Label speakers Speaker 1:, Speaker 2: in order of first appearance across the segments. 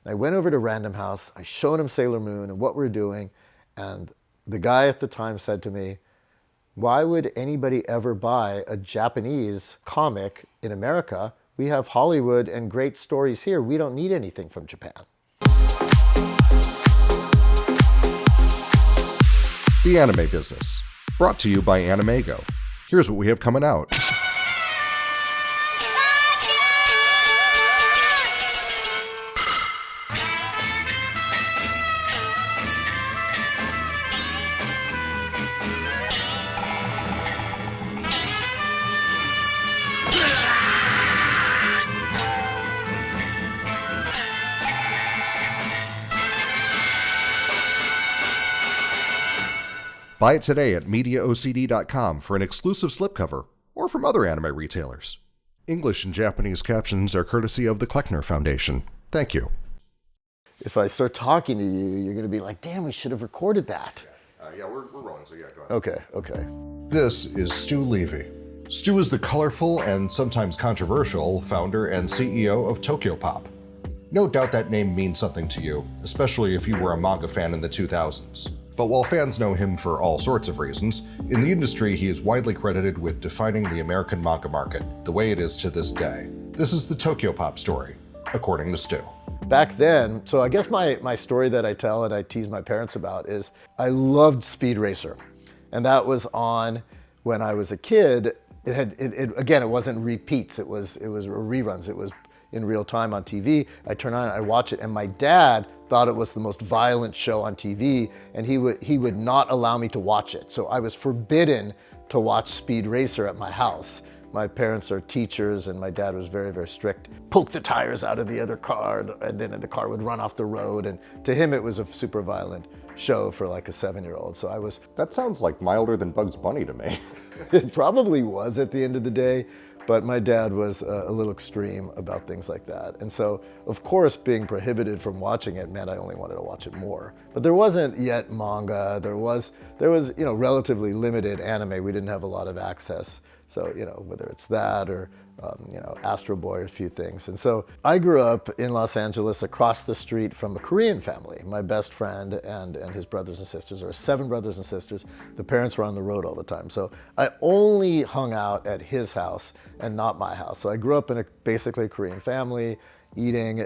Speaker 1: And I went over to Random House. I showed him Sailor Moon and what we're doing. And the guy at the time said to me, why would anybody ever buy a Japanese comic in America? We have Hollywood and great stories here. We don't need anything from Japan.
Speaker 2: The Anime Business, brought to you by Animego. Here's what we have coming out. Buy it today at MediaOCD.com for an exclusive slipcover, or from other anime retailers. English and Japanese captions are courtesy of the Kleckner Foundation. Thank you.
Speaker 1: If I start talking to you, you're going to be like, damn, we should have recorded that.
Speaker 2: We're rolling, so go ahead.
Speaker 1: Okay.
Speaker 2: This is Stu Levy. Stu is the colorful and sometimes controversial founder and CEO of TOKYOPOP. No doubt that name means something to you, especially if you were a manga fan in the 2000s. But while fans know him for all sorts of reasons, in the industry he is widely credited with defining the American manga market the way it is to this day. This is the TOKYOPOP story, according to Stu.
Speaker 1: Back then, so I guess my story that I tell and I tease my parents about is I loved Speed Racer. And that was on when I was a kid. It wasn't repeats, it was reruns. It was in real time on TV. I turn on it, I watch it, and my dad thought it was the most violent show on TV, and he would not allow me to watch it. So I was forbidden to watch Speed Racer at my house. My parents are teachers, and my dad was very, very strict. Poke the tires out of the other car, and then the car would run off the road. And to him, it was a super violent show for like a 7-year-old. So I was...
Speaker 2: That sounds like milder than Bugs Bunny to me.
Speaker 1: It probably was at the end of the day. But my dad was a little extreme about things like that. And so, of course, being prohibited from watching it meant I only wanted to watch it more. But there wasn't yet manga. There was relatively limited anime. We didn't have a lot of access. So, whether it's that or, Astro Boy or a few things. And so I grew up in Los Angeles across the street from a Korean family. My best friend and his brothers and sisters. There were 7 brothers and sisters. The parents were on the road all the time. So I only hung out at his house and not my house. So I grew up in basically a Korean family, eating,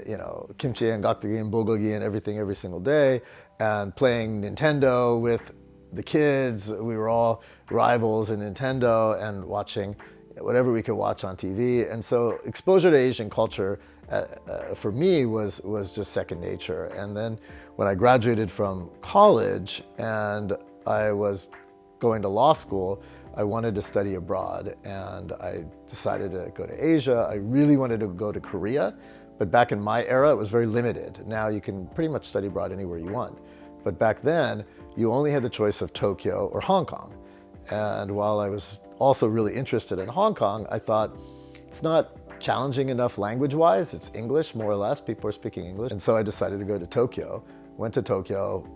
Speaker 1: kimchi and gakdogi and bulgogi and everything every single day, and playing Nintendo with the kids. We were all rivals in Nintendo and watching whatever we could watch on TV. And so exposure to Asian culture for me was just second nature. And then when I graduated from college and I was going to law school, I wanted to study abroad, and I decided to go to Asia. I really wanted to go to Korea, but back in my era, it was very limited. Now you can pretty much study abroad anywhere you want. But back then, you only had the choice of Tokyo or Hong Kong. And while I was also really interested in Hong Kong, I thought it's not challenging enough language-wise. It's English, more or less. People are speaking English. And so I decided to go to Tokyo. Went to Tokyo,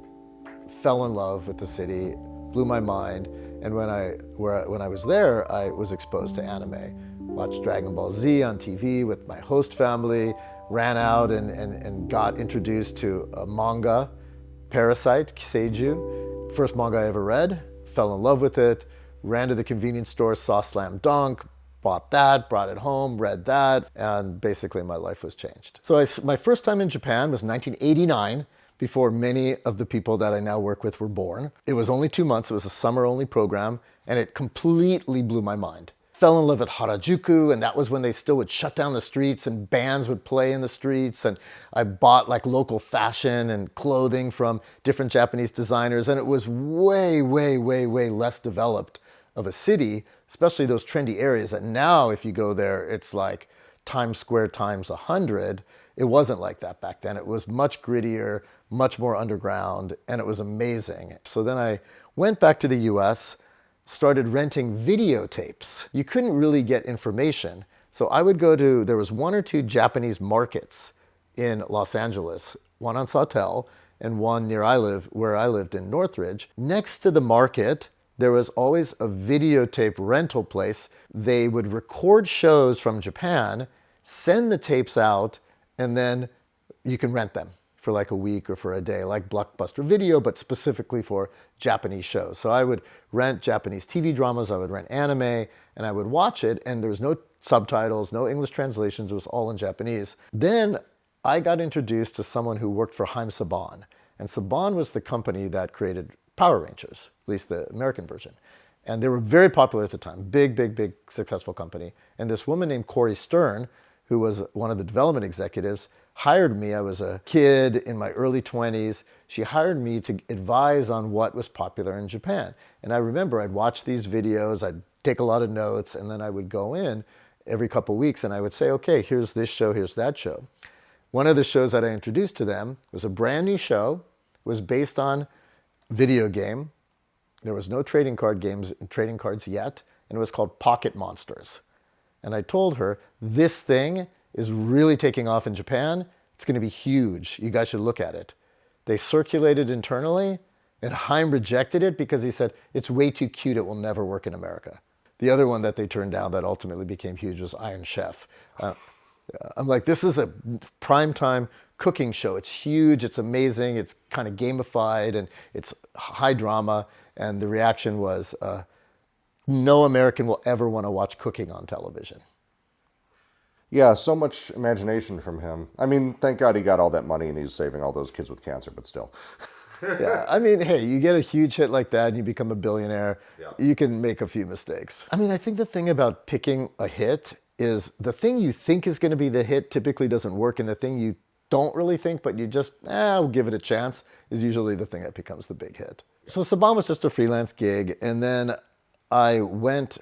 Speaker 1: fell in love with the city, blew my mind. And when I was there, I was exposed to anime. Watched Dragon Ball Z on TV with my host family, ran out and got introduced to a manga, Parasite, Kiseiju. First manga I ever read, fell in love with it, ran to the convenience store, saw Slam Dunk, bought that, brought it home, read that, and basically my life was changed. So my first time in Japan was 1989, before many of the people that I now work with were born. It was only 2 months, it was a summer-only program, and it completely blew my mind. Fell in love with Harajuku, and that was when they still would shut down the streets and bands would play in the streets, and I bought like local fashion and clothing from different Japanese designers, and it was way, way, way, way less developed of a city, especially those trendy areas that now if you go there, it's like Times Square times 100. It wasn't like that back then. It was much grittier, much more underground, and it was amazing. So then I went back to the US, started renting videotapes. You couldn't really get information. So I would there was 1 or 2 Japanese markets in Los Angeles, one on Sawtelle and one near where I lived in Northridge. Next to the market, there was always a videotape rental place. They would record shows from Japan, send the tapes out, and then you can rent them for like a week or for a day, like Blockbuster Video, but specifically for Japanese shows. So I would rent Japanese TV dramas, I would rent anime, and I would watch it, and there was no subtitles, no English translations, it was all in Japanese. Then I got introduced to someone who worked for Saban, and Saban was the company that created Power Rangers, at least the American version. And they were very popular at the time, big, successful company. And this woman named Corey Stern, who was one of the development executives, hired me. I was a kid in my early 20s. She hired me to advise on what was popular in Japan. And I remember I'd watch these videos, I'd take a lot of notes, and then I would go in every couple of weeks and I would say, okay, here's this show, here's that show. One of the shows that I introduced to them was a brand new show. It was based on video game. There was no trading cards yet, and it was called Pocket Monsters. And I told her, this thing is really taking off in Japan. It's going to be huge. You guys should look at it. They circulated internally, and Haim rejected it because he said, it's way too cute, it will never work in America. The other one that they turned down that ultimately became huge was Iron Chef. I'm like, this is a primetime cooking show. It's huge, it's amazing, it's kind of gamified, and it's high drama. And the reaction was, no American will ever want to watch cooking on television.
Speaker 2: Yeah, so much imagination from him. I mean, thank God he got all that money and he's saving all those kids with cancer, but still.
Speaker 1: Yeah, I mean, hey, you get a huge hit like that and you become a billionaire, you can make a few mistakes. I mean, I think the thing about picking a hit is the thing you think is going to be the hit typically doesn't work, and the thing you don't really think, but you just, I'll give it a chance, is usually the thing that becomes the big hit. So Saban was just a freelance gig, and then I went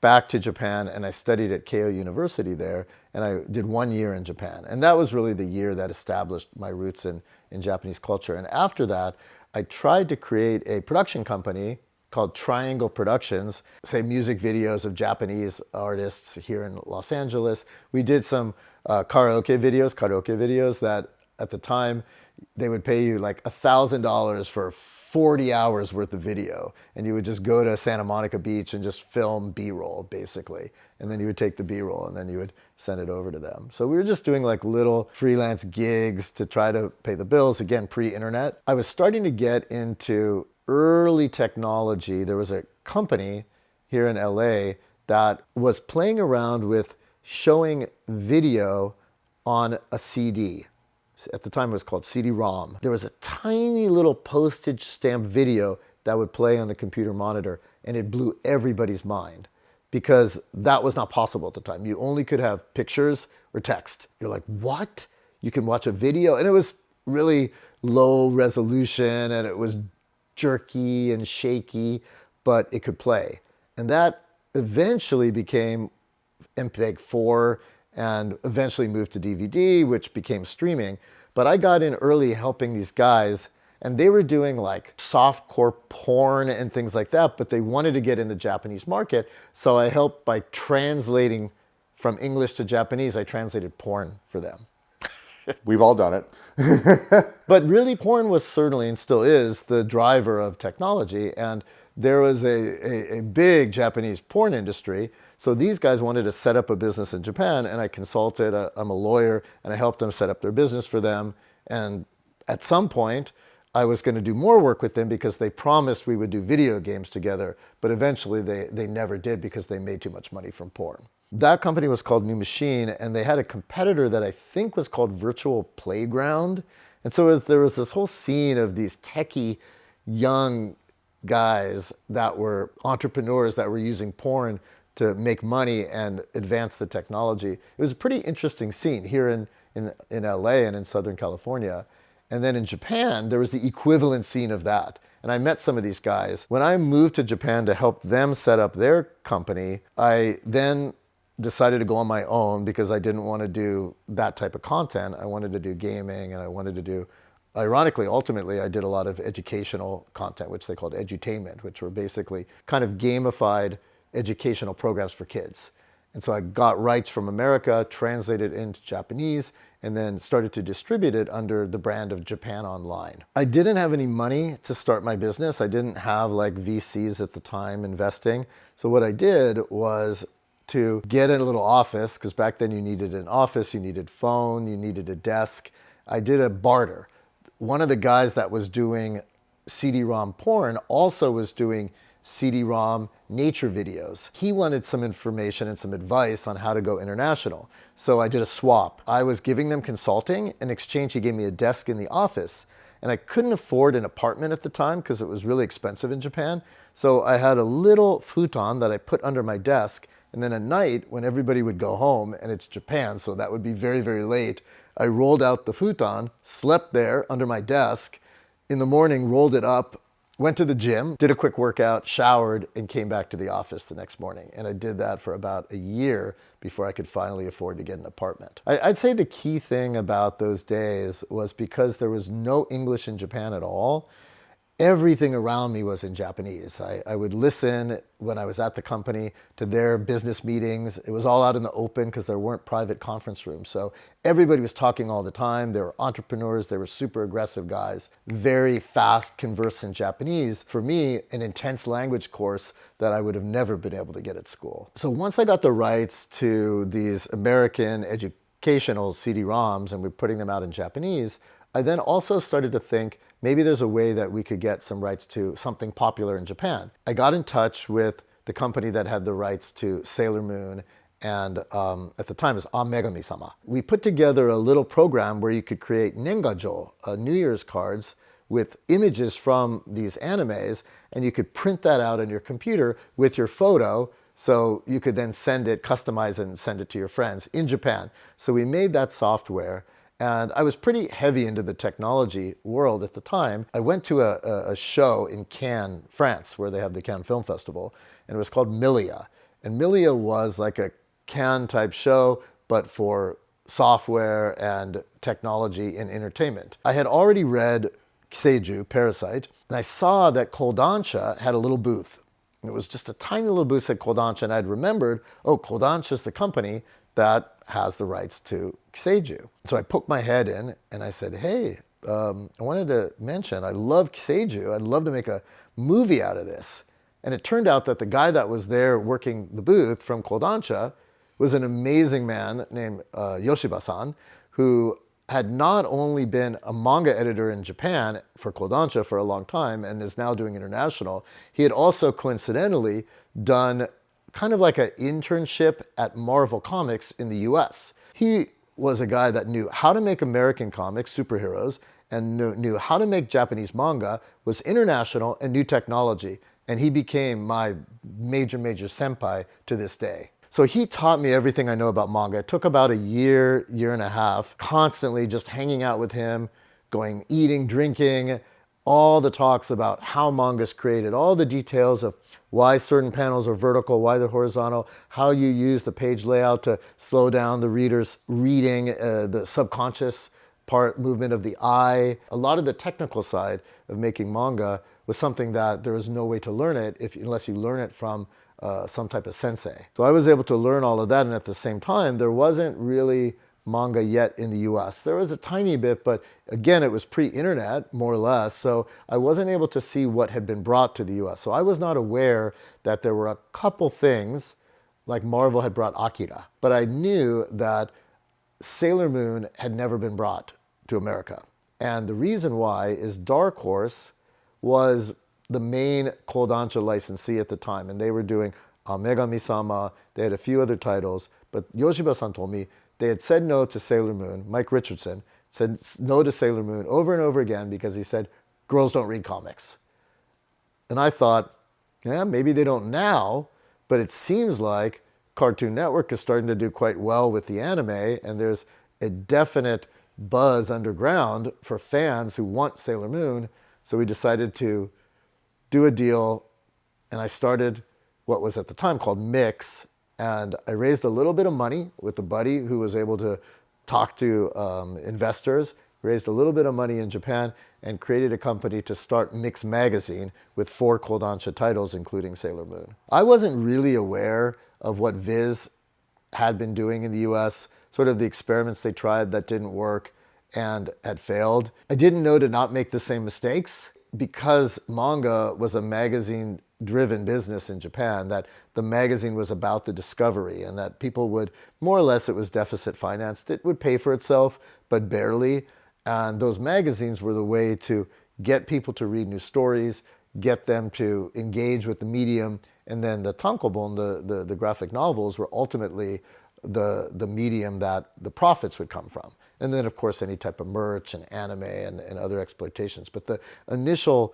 Speaker 1: back to Japan and I studied at Keio University there, and I did 1 year in Japan. And that was really the year that established my roots in Japanese culture. And after that, I tried to create a production company called Triangle Productions, say music videos of Japanese artists here in Los Angeles. We did some karaoke videos that at the time, they would pay you like $1,000 for 40 hours worth of video. And you would just go to Santa Monica Beach and just film B-roll, basically. And then you would take the B-roll and then you would send it over to them. So we were just doing like little freelance gigs to try to pay the bills, again, pre-internet. I was starting to get into early technology. There was a company here in LA that was playing around with showing video on a CD. At the time it was called CD-ROM. There was a tiny little postage stamp video that would play on the computer monitor, and it blew everybody's mind because that was not possible at the time. You only could have pictures or text. You're like, what? You can watch a video? And it was really low resolution and it was jerky and shaky, but it could play. And that eventually became MPEG-4 and eventually moved to DVD, which became streaming. But I got in early helping these guys, and they were doing like softcore porn and things like that, but they wanted to get in the Japanese market. So I helped by translating from English to Japanese. I translated porn for them.
Speaker 2: We've all done
Speaker 1: it. But really, porn was certainly, and still is, the driver of technology. And there was a big Japanese porn industry. So these guys wanted to set up a business in Japan, and I consulted. I'm a lawyer, and I helped them set up their business for them. And at some point, I was going to do more work with them because they promised we would do video games together. But eventually, they never did because they made too much money from porn. That company was called New Machine, and they had a competitor that I think was called Virtual Playground. And so there was this whole scene of these techie young guys that were entrepreneurs that were using porn to make money and advance the technology. It was a pretty interesting scene here in LA and in Southern California. And then in Japan, there was the equivalent scene of that. And I met some of these guys. When I moved to Japan to help them set up their company, I then decided to go on my own because I didn't want to do that type of content. I wanted to do gaming, and I wanted to do, ironically, ultimately, I did a lot of educational content, which they called edutainment, which were basically kind of gamified educational programs for kids. And so I got rights from America, translated into Japanese, and then started to distribute it under the brand of Japan Online. I didn't have any money to start my business. I didn't have like VCs at the time investing. So what I did was to get in a little office, because back then you needed an office, you needed phone, you needed a desk, I did a barter. One of the guys that was doing CD-ROM porn also was doing CD-ROM nature videos. He wanted some information and some advice on how to go international. So I did a swap. I was giving them consulting. In exchange, he gave me a desk in the office. And I couldn't afford an apartment at the time because it was really expensive in Japan. So I had a little futon that I put under my desk. And then at night, when everybody would go home, and it's Japan, so that would be very, very late, I rolled out the futon, slept there under my desk. In the morning, rolled it up, went to the gym, did a quick workout, showered, and came back to the office the next morning. And I did that for about a year before I could finally afford to get an apartment. I'd say the key thing about those days was because there was no English in Japan at all, everything around me was in Japanese. I would listen when I was at the company to their business meetings. It was all out in the open because there weren't private conference rooms. So everybody was talking all the time. They were entrepreneurs. They were super aggressive guys, very fast conversant Japanese. For me, an intense language course that I would have never been able to get at school. So once I got the rights to these American educational CD-ROMs and we're putting them out in Japanese, I then also started to think maybe there's a way that we could get some rights to something popular in Japan. I got in touch with the company that had the rights to Sailor Moon and at the time it was Amegami-sama. We put together a little program where you could create nengajo, New Year's cards, with images from these animes, and you could print that out on your computer with your photo, so you could then send it, customize it, and send it to your friends in Japan. So we made that software. And I was pretty heavy into the technology world at the time. I went to a show in Cannes, France, where they have the Cannes Film Festival, and it was called Milia. And Milia was like a Cannes type show, but for software and technology and entertainment. I had already read Kiseiju, Parasite, and I saw that Kodansha had a little booth. It was just a tiny little booth at Kodansha, and I'd remembered, oh, Kodansha is the company that has the rights to Kiseiju. So I poked my head in and I said, hey, I wanted to mention, I love Kiseiju. I'd love to make a movie out of this. And it turned out that the guy that was there working the booth from Kodansha was an amazing man named Yoshiba-san, who had not only been a manga editor in Japan for Kodansha for a long time and is now doing international, he had also coincidentally done kind of like an internship at Marvel Comics in the US. He was a guy that knew how to make American comics, superheroes, and knew how to make Japanese manga, was international and new technology. And he became my major senpai to this day. So he taught me everything I know about manga. It took about a year and a half, constantly just hanging out with him, going eating, drinking, all the talks about how manga is created, all the details of why certain panels are vertical, why they're horizontal, how you use the page layout to slow down the reader's reading, the subconscious part movement of the eye. A lot of the technical side of making manga was something that there was no way to learn it unless you learn it from some type of sensei. So I was able to learn all of that, and at the same time, there wasn't really manga yet in the US. There was a tiny bit, but again, it was pre-internet, more or less, so I wasn't able to see what had been brought to the US. So I was not aware that there were a couple things, like Marvel had brought Akira, but I knew that Sailor Moon had never been brought to America. And the reason why is Dark Horse was the main Kodansha licensee at the time, and they were doing Megami-sama, they had a few other titles, but Yoshiba-san told me they had said no to Sailor Moon. Mike Richardson said no to Sailor Moon over and over again because he said, girls don't read comics. And I thought, yeah, maybe they don't now, but it seems like Cartoon Network is starting to do quite well with the anime, and there's a definite buzz underground for fans who want Sailor Moon. So we decided to do a deal, and I started what was at the time called Mix, and I raised a little bit of money with a buddy who was able to talk to investors, raised a little bit of money in Japan, and created a company to start Mix Magazine with 4 Kodansha titles, including Sailor Moon. I wasn't really aware of what Viz had been doing in the US, sort of the experiments they tried that didn't work and had failed. I didn't know to not make the same mistakes because manga was a magazine-driven business in Japan, that the magazine was about the discovery and that people would, more or less it was deficit financed. It would pay for itself, but barely. And those magazines were the way to get people to read new stories, get them to engage with the medium, and then the tankobon, the graphic novels, were ultimately the medium that the profits would come from. And then, of course, any type of merch and anime and other exploitations. But the initial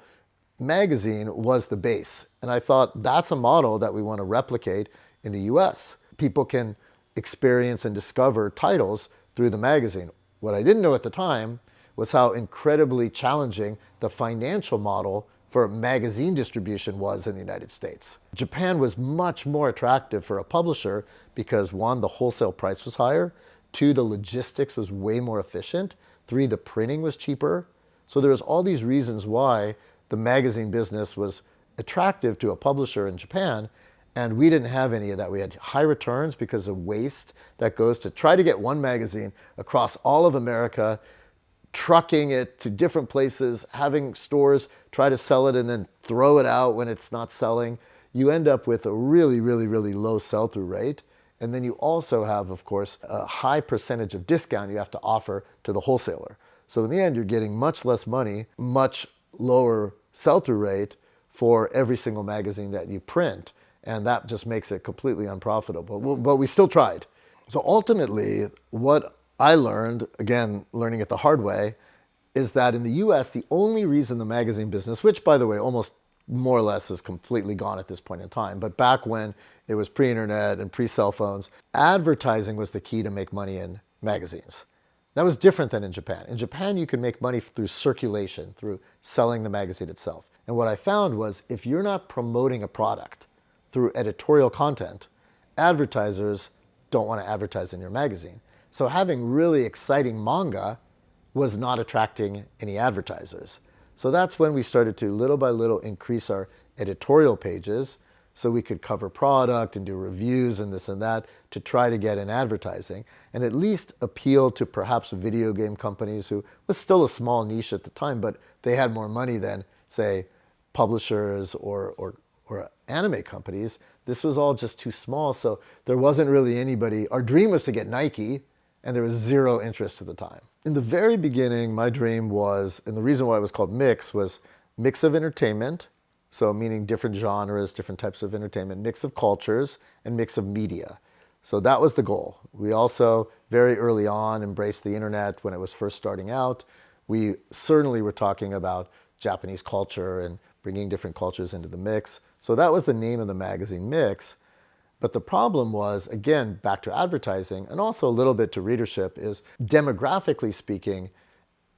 Speaker 1: magazine was the base. And I thought that's a model that we want to replicate in the US. People can experience and discover titles through the magazine. What I didn't know at the time was how incredibly challenging the financial model for magazine distribution was in the United States. Japan was much more attractive for a publisher because one, the wholesale price was higher, two, the logistics was way more efficient, three, the printing was cheaper. So there was all these reasons why the magazine business was attractive to a publisher in Japan, and we didn't have any of that. We had high returns because of waste that goes to try to get one magazine across all of America, trucking it to different places, having stores try to sell it and then throw it out when it's not selling. You end up with a really, really, really low sell-through rate. And then you also have, of course, a high percentage of discount you have to offer to the wholesaler. So in the end, you're getting much less money, much lower sell-through rate for every single magazine that you print. And that just makes it completely unprofitable. But we still tried. So ultimately, what I learned, again, learning it the hard way, is that in the US, the only reason the magazine business, which by the way, almost more or less is completely gone at this point in time, but back when it was pre-internet and pre-cell phones, advertising was the key to make money in magazines. That was different than in Japan. In Japan, you could make money through circulation, through selling the magazine itself. And what I found was if you're not promoting a product through editorial content, advertisers don't want to advertise in your magazine. So having really exciting manga was not attracting any advertisers. So that's when we started to little by little increase our editorial pages so we could cover product and do reviews and this and that to try to get in advertising and at least appeal to perhaps video game companies who was still a small niche at the time, but they had more money than, say, publishers or anime companies. This was all just too small, so there wasn't really anybody. Our dream was to get Nike, and there was zero interest at the time. In the very beginning, my dream was, and the reason why it was called Mix was mix of entertainment, so meaning different genres, different types of entertainment, mix of cultures, and mix of media. So that was the goal. We also, very early on, embraced the internet when it was first starting out. We certainly were talking about Japanese culture and bringing different cultures into the mix. So that was the name of the magazine, Mix. But the problem was, again, back to advertising and also a little bit to readership, is demographically speaking,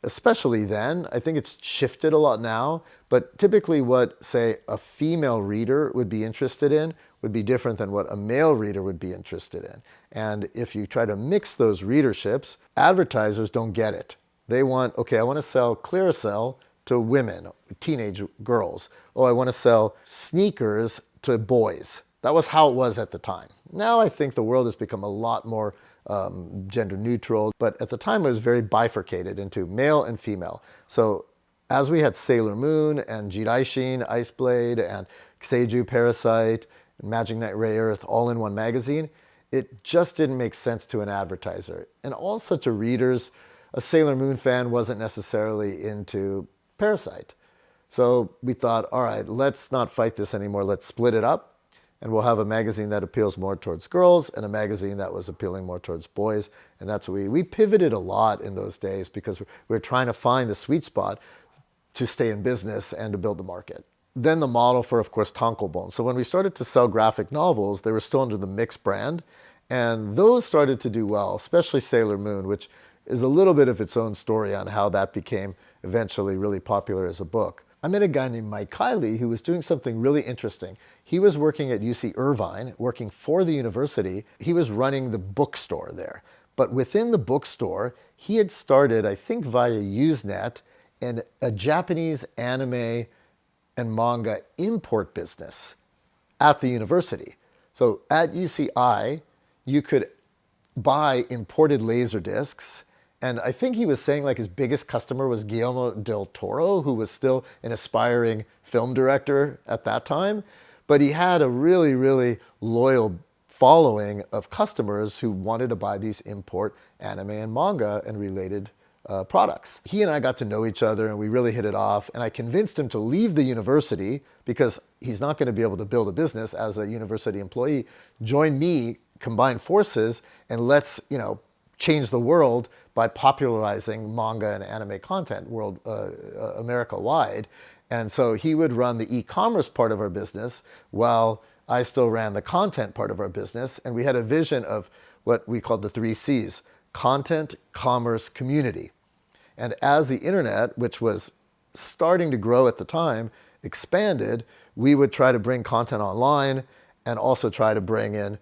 Speaker 1: especially then, I think it's shifted a lot now, but typically what, say, a female reader would be interested in would be different than what a male reader would be interested in. And if you try to mix those readerships, advertisers don't get it. They want, okay, I want to sell Clearasil to women, teenage girls. Oh, I want to sell sneakers to boys. That was how it was at the time. Now I think the world has become a lot more gender neutral, but at the time it was very bifurcated into male and female. So as we had Sailor Moon and Jiraishin, Ice Blade, and Seiju Parasite, and Magic Knight Ray Earth all in one magazine, it just didn't make sense to an advertiser. And also to readers, a Sailor Moon fan wasn't necessarily into Parasite. So we thought, all right, let's not fight this anymore. Let's split it up. And we'll have a magazine that appeals more towards girls and a magazine that was appealing more towards boys. And that's what we pivoted a lot in those days because we were trying to find the sweet spot to stay in business and to build the market. Then the model for, of course, tankobon. So when we started to sell graphic novels, they were still under the Mix brand. And those started to do well, especially Sailor Moon, which is a little bit of its own story on how that became eventually really popular as a book. I met a guy named Mike Kiley who was doing something really interesting. He was working at UC Irvine, working for the university. He was running the bookstore there. But within the bookstore, he had started, I think via Usenet, a Japanese anime and manga import business at the university. So at UCI, you could buy imported laser discs. And I think he was saying like his biggest customer was Guillermo del Toro, who was still an aspiring film director at that time. But he had a really, really loyal following of customers who wanted to buy these import anime and manga and related products. He and I got to know each other and we really hit it off. And I convinced him to leave the university because he's not going to be able to build a business as a university employee. Join me, combine forces, and let's, change the world by popularizing manga and anime content America-wide. And so he would run the e-commerce part of our business while I still ran the content part of our business. And we had a vision of what we called the 3 C's: content, commerce, community. And as the internet, which was starting to grow at the time, expanded, we would try to bring content online and also try to bring in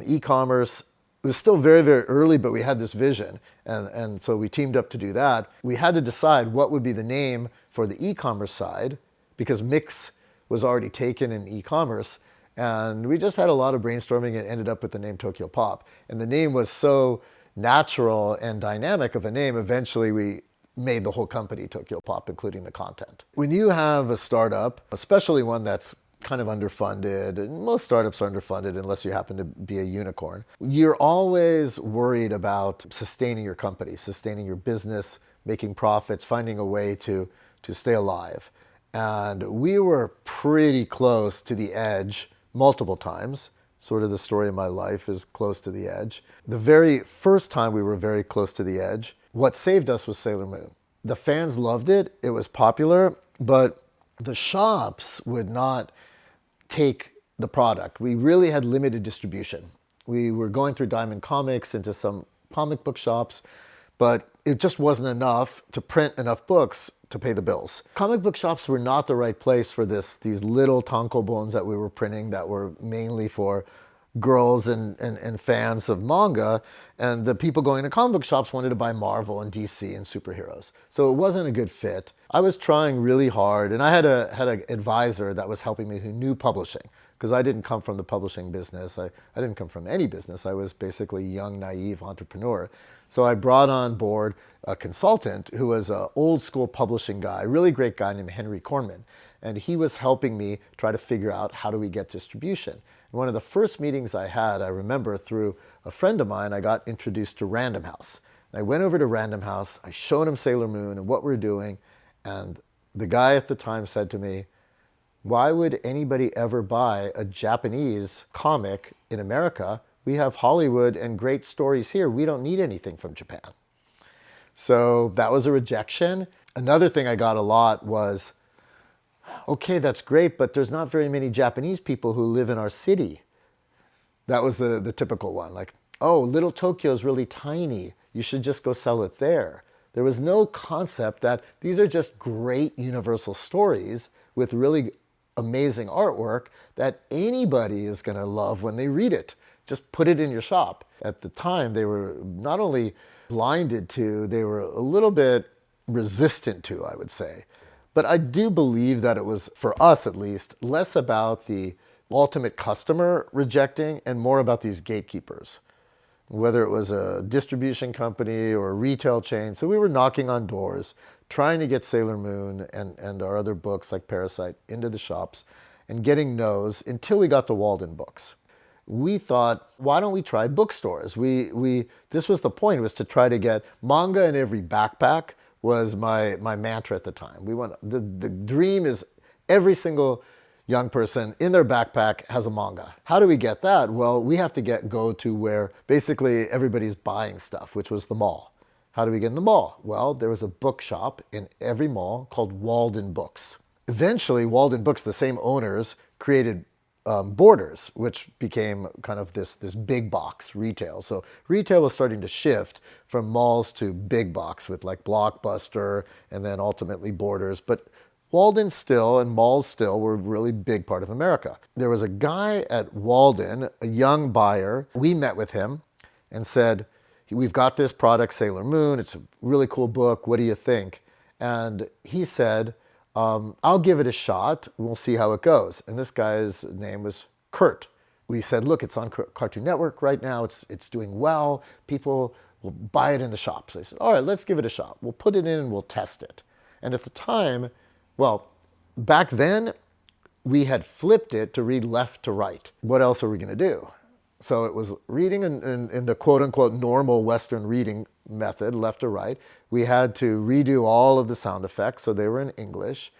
Speaker 1: e-commerce. It was still very, very early, but we had this vision. And so we teamed up to do that. We had to decide what would be the name for the e-commerce side because Mix was already taken in e-commerce. And we just had a lot of brainstorming and ended up with the name TOKYOPOP. And the name was so natural and dynamic of a name, eventually we made the whole company TOKYOPOP, including the content. When you have a startup, especially one that's kind of underfunded, and most startups are underfunded unless you happen to be a unicorn, you're always worried about sustaining your company, sustaining your business, making profits, finding a way to stay alive. And we were pretty close to the edge multiple times. Sort of the story of my life is close to the edge. The very first time we were very close to the edge, what saved us was Sailor Moon. The fans loved it, it was popular, but the shops would not take the product. We really had limited distribution. We were going through Diamond Comics into some comic book shops, but it just wasn't enough to print enough books to pay the bills. Comic book shops were not the right place for these little tankobons that we were printing that were mainly for girls and fans of manga, and the people going to comic book shops wanted to buy Marvel and DC and superheroes. So it wasn't a good fit. I was trying really hard, and I had an advisor that was helping me who knew publishing, because I didn't come from the publishing business. I didn't come from any business. I was basically a young, naive entrepreneur. So I brought on board a consultant who was an old school publishing guy, a really great guy named Henry Kornman. And he was helping me try to figure out how do we get distribution. And one of the first meetings I had, I remember through a friend of mine, I got introduced to Random House. And I went over to Random House, I showed him Sailor Moon and what we're doing. And the guy at the time said to me, "Why would anybody ever buy a Japanese comic in America? We have Hollywood and great stories here. We don't need anything from Japan." So that was a rejection. Another thing I got a lot was, "Okay, that's great, but there's not very many Japanese people who live in our city." That was the typical one. Like, "Oh, Little Tokyo is really tiny. You should just go sell it there." There was no concept that these are just great universal stories with really amazing artwork that anybody is going to love when they read it. Just put it in your shop. At the time, they were not only blinded to, they were a little bit resistant to, I would say. But I do believe that it was, for us at least, less about the ultimate customer rejecting and more about these gatekeepers, whether it was a distribution company or a retail chain. So we were knocking on doors, trying to get Sailor Moon and our other books like Parasite into the shops and getting no's until we got to Walden Books. We thought, why don't we try bookstores? This was the point, was to try to get manga in every backpack was my mantra at the time. The dream is every single young person in their backpack has a manga. How do we get that? Well, we have to go to where basically everybody's buying stuff, which was the mall. How do we get in the mall? Well, there was a bookshop in every mall called Walden Books. Eventually, Walden Books, the same owners, created Borders, which became kind of this big box retail. So retail was starting to shift from malls to big box with like Blockbuster and then ultimately Borders. But Walden still and malls still were a really big part of America. There was a guy at Walden, a young buyer. We met with him and said, "We've got this product, Sailor Moon. It's a really cool book. What do you think?" And he said, "I'll give it a shot. We'll see how it goes." And this guy's name was Kurt. We said, "Look, it's on Cartoon Network right now. It's doing well. People will buy it in the shop." So he said, "All right, let's give it a shot. We'll put it in and we'll test it." And at the time, well, back then, we had flipped it to read left to right. What else are we going to do? So it was reading in the quote-unquote normal Western reading method, left to right. We had to redo all of the sound effects, so they were in English.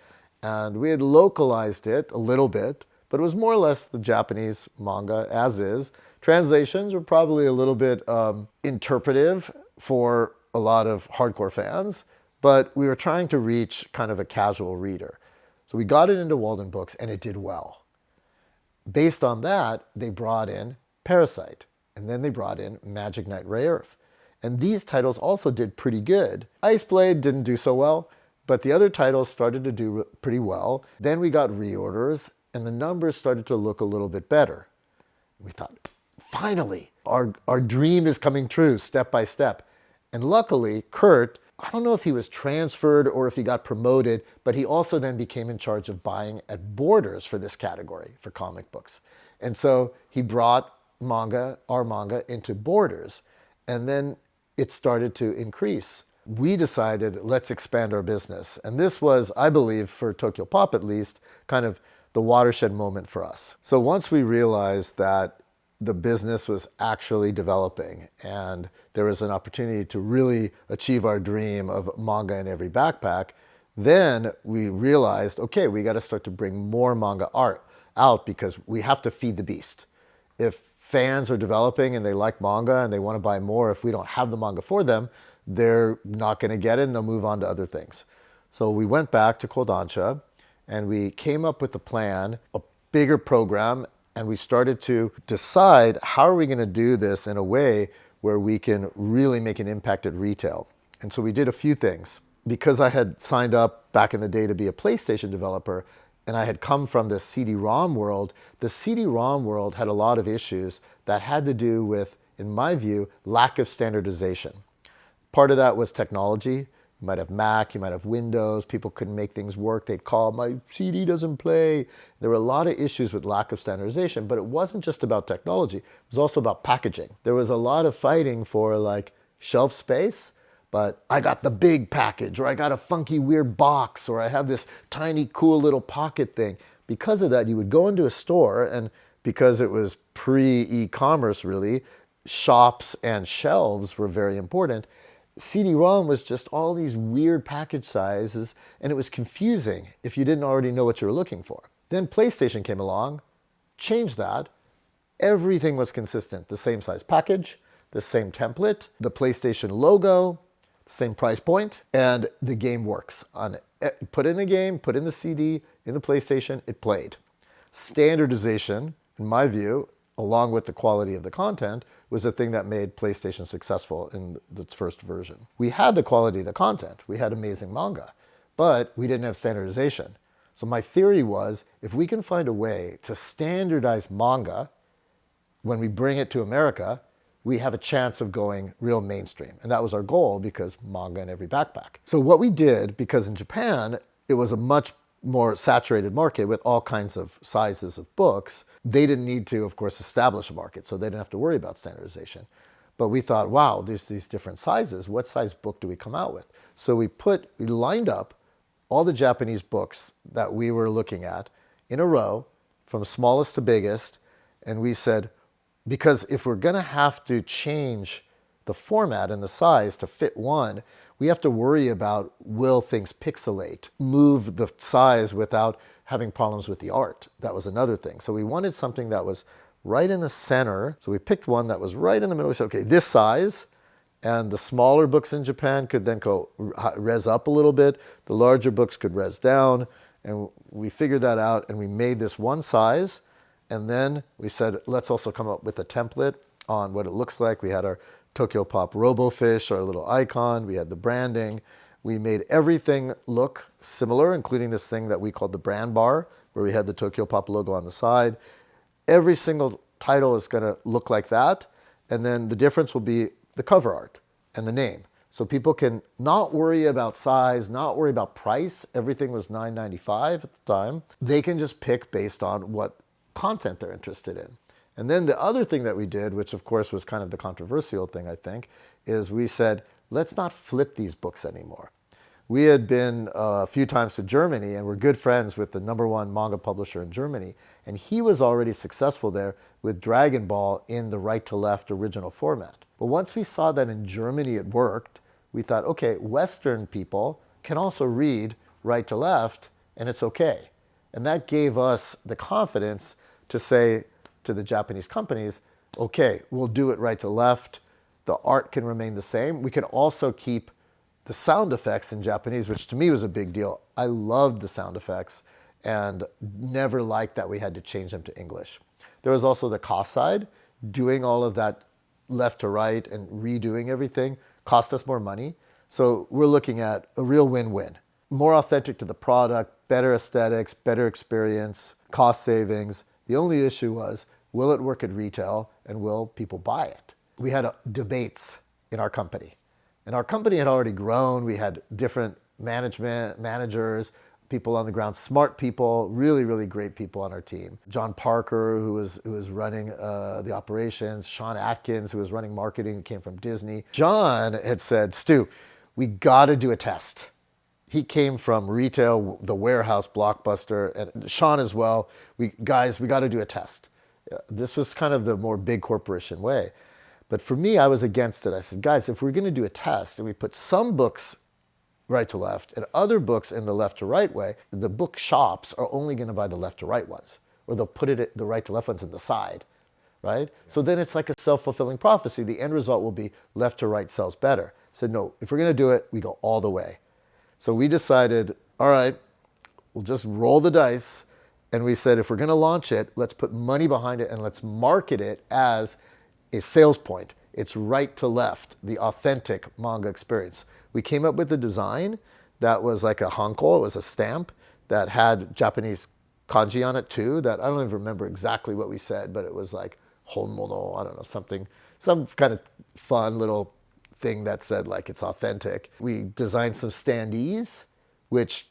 Speaker 1: And we had localized it a little bit, but it was more or less the Japanese manga as is. Translations were probably a little bit interpretive for a lot of hardcore fans, but we were trying to reach kind of a casual reader. So we got it into Walden Books, and it did well. Based on that, they brought in Parasite, and then they brought in Magic Knight Rebirth. And these titles also did pretty good. Iceblade didn't do so well, but the other titles started to do pretty well. Then we got reorders, and the numbers started to look a little bit better. We thought, finally, our dream is coming true step by step. And luckily, Kurt, I don't know if he was transferred or if he got promoted, but he also then became in charge of buying at Borders for this category, for comic books. And so he brought our manga into Borders, and then it started to increase. We decided, let's expand our business. And this was, I believe, for Tokyopop at least, kind of the watershed moment for us. So once we realized that the business was actually developing and there was an opportunity to really achieve our dream of manga in every backpack, then we realized, okay, we got to start to bring more manga art out because we have to feed the beast. If fans are developing and they like manga and they want to buy more, if we don't have the manga for them, they're not going to get it and they'll move on to other things. So we went back to Kodansha and we came up with a plan, a bigger program, and we started to decide how are we going to do this in a way where we can really make an impact at retail. And so we did a few things. Because I had signed up back in the day to be a PlayStation developer, and I had come from the CD-ROM world, the CD-ROM world had a lot of issues that had to do with, in my view, lack of standardization. Part of that was technology. You might have Mac, you might have Windows, people couldn't make things work. They'd call, my CD doesn't play. There were a lot of issues with lack of standardization, but it wasn't just about technology. It was also about packaging. There was a lot of fighting for like shelf space, but I got the big package, or I got a funky weird box, or I have this tiny cool little pocket thing. Because of that, you would go into a store, and because it was pre-e-commerce really, shops and shelves were very important. CD-ROM was just all these weird package sizes, and it was confusing if you didn't already know what you were looking for. Then PlayStation came along, changed that. Everything was consistent. The same size package, the same template, the PlayStation logo, same price point, and the game works. Put in a game, put in the CD, in the PlayStation, it played. Standardization, in my view, along with the quality of the content, was the thing that made PlayStation successful in its first version. We had the quality of the content. We had amazing manga, but we didn't have standardization. So my theory was, if we can find a way to standardize manga when we bring it to America, we have a chance of going real mainstream. And that was our goal, because manga in every backpack. So what we did, because in Japan, it was a much more saturated market with all kinds of sizes of books, they didn't need to, of course, establish a market, so they didn't have to worry about standardization. But we thought, wow, there's these different sizes. What size book do we come out with? So we lined up all the Japanese books that we were looking at in a row, from smallest to biggest, and we said, because if we're going to have to change the format and the size to fit one, we have to worry about, will things pixelate, move the size without having problems with the art. That was another thing. So we wanted something that was right in the center. So we picked one that was right in the middle. We said, okay, this size, and the smaller books in Japan could then go res up a little bit. The larger books could res down. And we figured that out, and we made this one size. And then we said, let's also come up with a template on what it looks like. We had our Tokyopop RoboFish, our little icon. We had the branding. We made everything look similar, including this thing that we called the brand bar, where we had the Tokyopop logo on the side. Every single title is going to look like that. And then the difference will be the cover art and the name. So people can not worry about size, not worry about price. Everything was $9.95 at the time. They can just pick based on what content they're interested in. And then the other thing that we did, which of course was kind of the controversial thing, I think, is we said, let's not flip these books anymore. We had been a few times to Germany, and we're good friends with the #1 manga publisher in Germany, and he was already successful there with Dragon Ball in the right to left original format. But once we saw that in Germany it worked, we thought, okay, Western people can also read right to left, and it's okay. And that gave us the confidence to say to the Japanese companies, okay, we'll do it right to left. The art can remain the same. We can also keep the sound effects in Japanese, which to me was a big deal. I loved the sound effects and never liked that we had to change them to English. There was also the cost side. Doing all of that left to right and redoing everything cost us more money. So we're looking at a real win-win. More authentic to the product, better aesthetics, better experience, cost savings. The only issue was, will it work at retail and will people buy it? We had debates in our company. And our company had already grown. We had different managers, people on the ground, smart people, really, really great people on our team. John Parker, who was running the operations, Sean Atkins, who was running marketing, came from Disney. John had said, Stu, we got to do a test. He came from retail, the warehouse, Blockbuster, and Sean as well. We got to do a test. This was kind of the more big corporation way. But for me, I was against it. I said, guys, if we're going to do a test and we put some books right to left and other books in the left to right way, the book shops are only going to buy the left to right ones, or they'll put the right to left ones in the side, right? So then it's like a self-fulfilling prophecy. The end result will be left to right sells better. I said, no, if we're going to do it, we go all the way. So we decided, all right, we'll just roll the dice. And we said, if we're going to launch it, let's put money behind it and let's market it as a sales point. It's right to left, the authentic manga experience. We came up with a design that was like a hanko, it was a stamp that had Japanese kanji on it too, that I don't even remember exactly what we said, but it was like honmono, I don't know, something, some kind of fun little thing that said like it's authentic. We designed some standees, which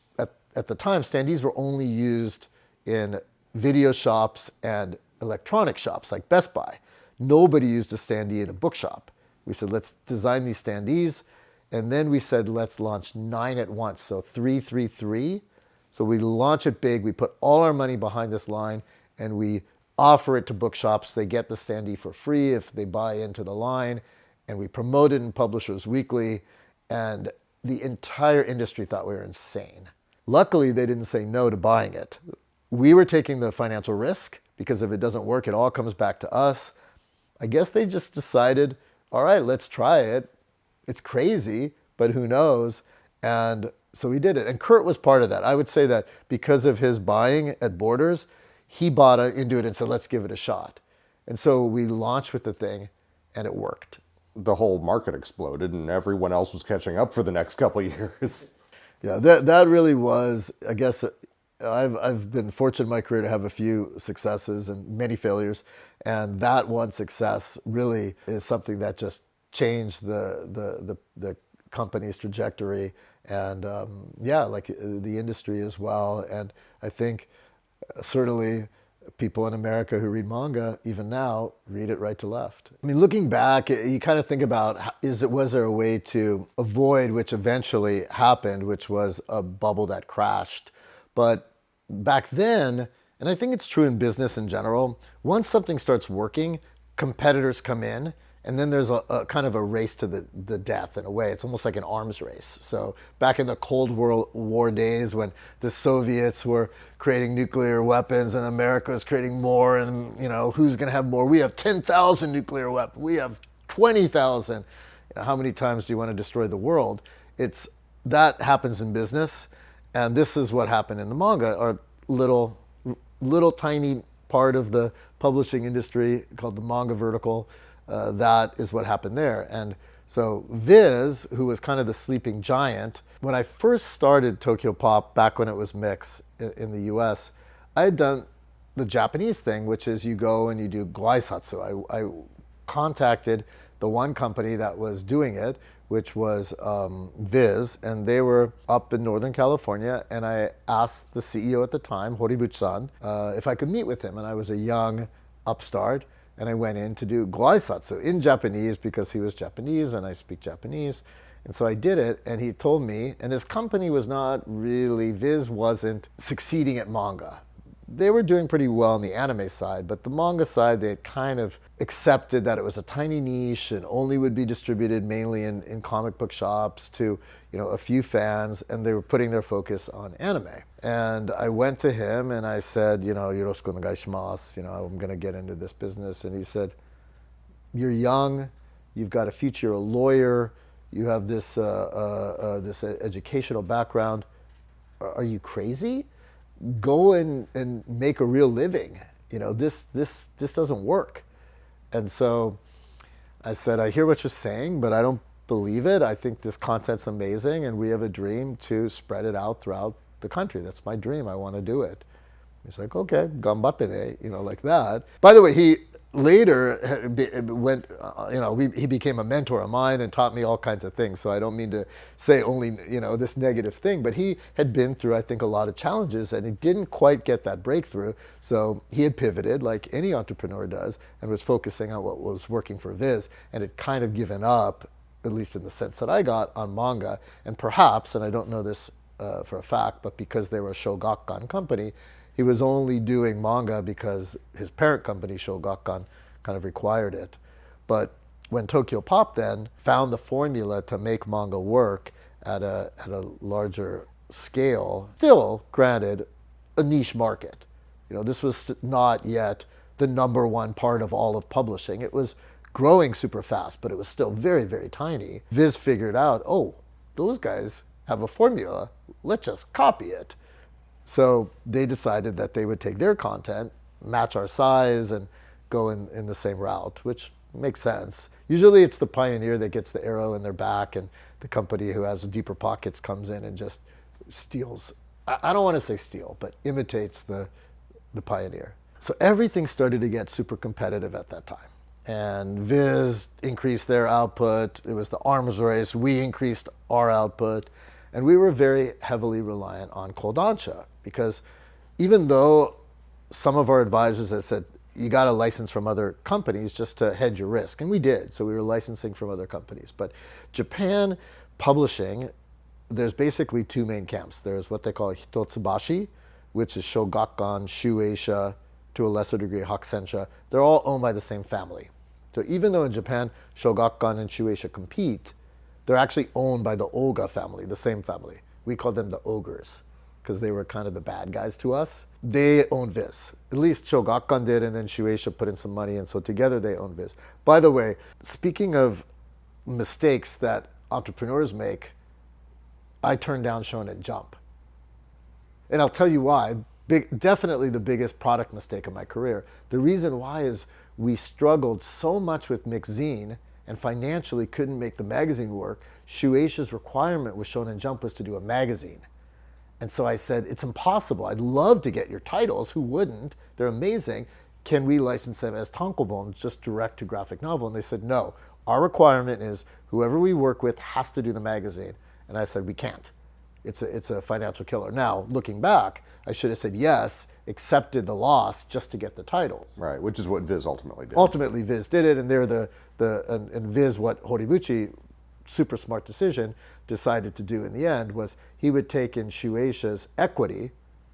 Speaker 1: at the time, standees were only used in video shops and electronic shops like Best Buy. Nobody used a standee in a bookshop. We said, let's design these standees. And then we said, let's launch 9 at once. So 333. So we launch it big. We put all our money behind this line and we offer it to bookshops. They get the standee for free if they buy into the line. And we promote it in Publishers Weekly. And the entire industry thought we were insane. Luckily, they didn't say no to buying it. We were taking the financial risk because if it doesn't work, it all comes back to us. I guess they just decided, all right, let's try it. It's crazy, but who knows? And so we did it. And Kurt was part of that. I would say that because of his buying at Borders, he bought into it and said, let's give it a shot. And so we launched with the thing and it worked.
Speaker 2: The whole market exploded and everyone else was catching up for the next couple of years.
Speaker 1: Yeah, that really was, I guess, I've been fortunate in my career to have a few successes and many failures. And that one success really is something that just changed the company's trajectory and like the industry as well. And I think certainly people in America who read manga, even now, read it right to left. I mean, looking back, you kind of think about, was there a way to avoid, which eventually happened, which was a bubble that crashed. But back then, and I think it's true in business in general, once something starts working, competitors come in, and then there's a kind of a race to the death in a way. It's almost like an arms race. So back in the Cold War days when the Soviets were creating nuclear weapons and America was creating more and, who's going to have more? We have 10,000 nuclear weapons. We have 20,000. How many times do you want to destroy the world? That happens in business. And this is what happened in the manga, our little tiny part of the publishing industry called the manga vertical. That is what happened there. And so Viz, who was kind of the sleeping giant, when I first started TOKYOPOP back when it was Mix in the US, I had done the Japanese thing, which is you go and you do goaisatsu. I contacted the one company that was doing it, which was Viz, and they were up in Northern California, and I asked the CEO at the time, Horibuchi-san, if I could meet with him, and I was a young upstart, and I went in to do goaisatsu in Japanese because he was Japanese and I speak Japanese. And so I did it, and he told me, and his company was not really, Viz wasn't succeeding at manga. they were doing pretty well on the anime side, but the manga side, they had kind of accepted that it was a tiny niche and only would be distributed mainly in comic book shops to, a few fans, and they were putting their focus on anime. And I went to him and I said, yoroshiku onegai shimasu, I'm going to get into this business. And he said, you're young, you've got a future, you're a lawyer, you have this educational background. Are you crazy? Go and make a real living. This doesn't work. And so I said, I hear what you're saying, but I don't believe it. I think this content's amazing, and we have a dream to spread it out throughout the country. That's my dream. I want to do it. He's like, okay, gambatte ne, like that. By the way, he later went, he became a mentor of mine and taught me all kinds of things. So I don't mean to say only, this negative thing, but he had been through, I think, a lot of challenges, and he didn't quite get that breakthrough. So he had pivoted like any entrepreneur does and was focusing on what was working for Viz, and had kind of given up, at least in the sense that I got, on manga. And perhaps, and I don't know this for a fact, but because they were a Shogakukan company, he was only doing manga because his parent company, Shogakukan, kind of required it. But when TOKYOPOP then found the formula to make manga work at a larger scale, still, granted, a niche market. This was not yet the number one part of all of publishing. It was growing super fast, but it was still very, very tiny. Viz figured out, oh, those guys have a formula. Let's just copy it. So they decided that they would take their content, match our size, and go in the same route, which makes sense. Usually it's the pioneer that gets the arrow in their back, and the company who has deeper pockets comes in and just steals. I don't want to say steal, but imitates the pioneer. So everything started to get super competitive at that time. And Viz increased their output. It was the arms race. We increased our output. And we were very heavily reliant on Kodansha, because even though some of our advisors had said, you got a license from other companies just to hedge your risk, and we did. So we were licensing from other companies. But Japan publishing, there's basically two main camps. There's what they call Hitotsubashi, which is Shogakukan, Shueisha, to a lesser degree Hakusensha. They're all owned by the same family. So even though in Japan Shogakukan and Shueisha compete, they're actually owned by the Oga family, the same family. We call them the ogres because they were kind of the bad guys to us. They own Viz. At least Shogakukan did, and then Shueisha put in some money, and so together they own Viz. By the way, speaking of mistakes that entrepreneurs make, I turned down Shonen Jump. And I'll tell you why. Definitely the biggest product mistake of my career. The reason why is we struggled so much with Mixzine and financially couldn't make the magazine work. Shueisha's requirement with Shonen Jump was to do a magazine. And so I said, it's impossible. I'd love to get your titles. Who wouldn't? They're amazing. Can we license them as tankobon, just direct to graphic novel? And they said, no. Our requirement is whoever we work with has to do the magazine. And I said, we can't. It's a financial killer. Now, looking back, I should have said yes, accepted the loss just to get the titles.
Speaker 2: Right, which is what Viz ultimately did.
Speaker 1: Ultimately, Viz did it, and they're and Viz, what Horibuchi, super smart decision, decided to do in the end was he would take in Shueisha's equity.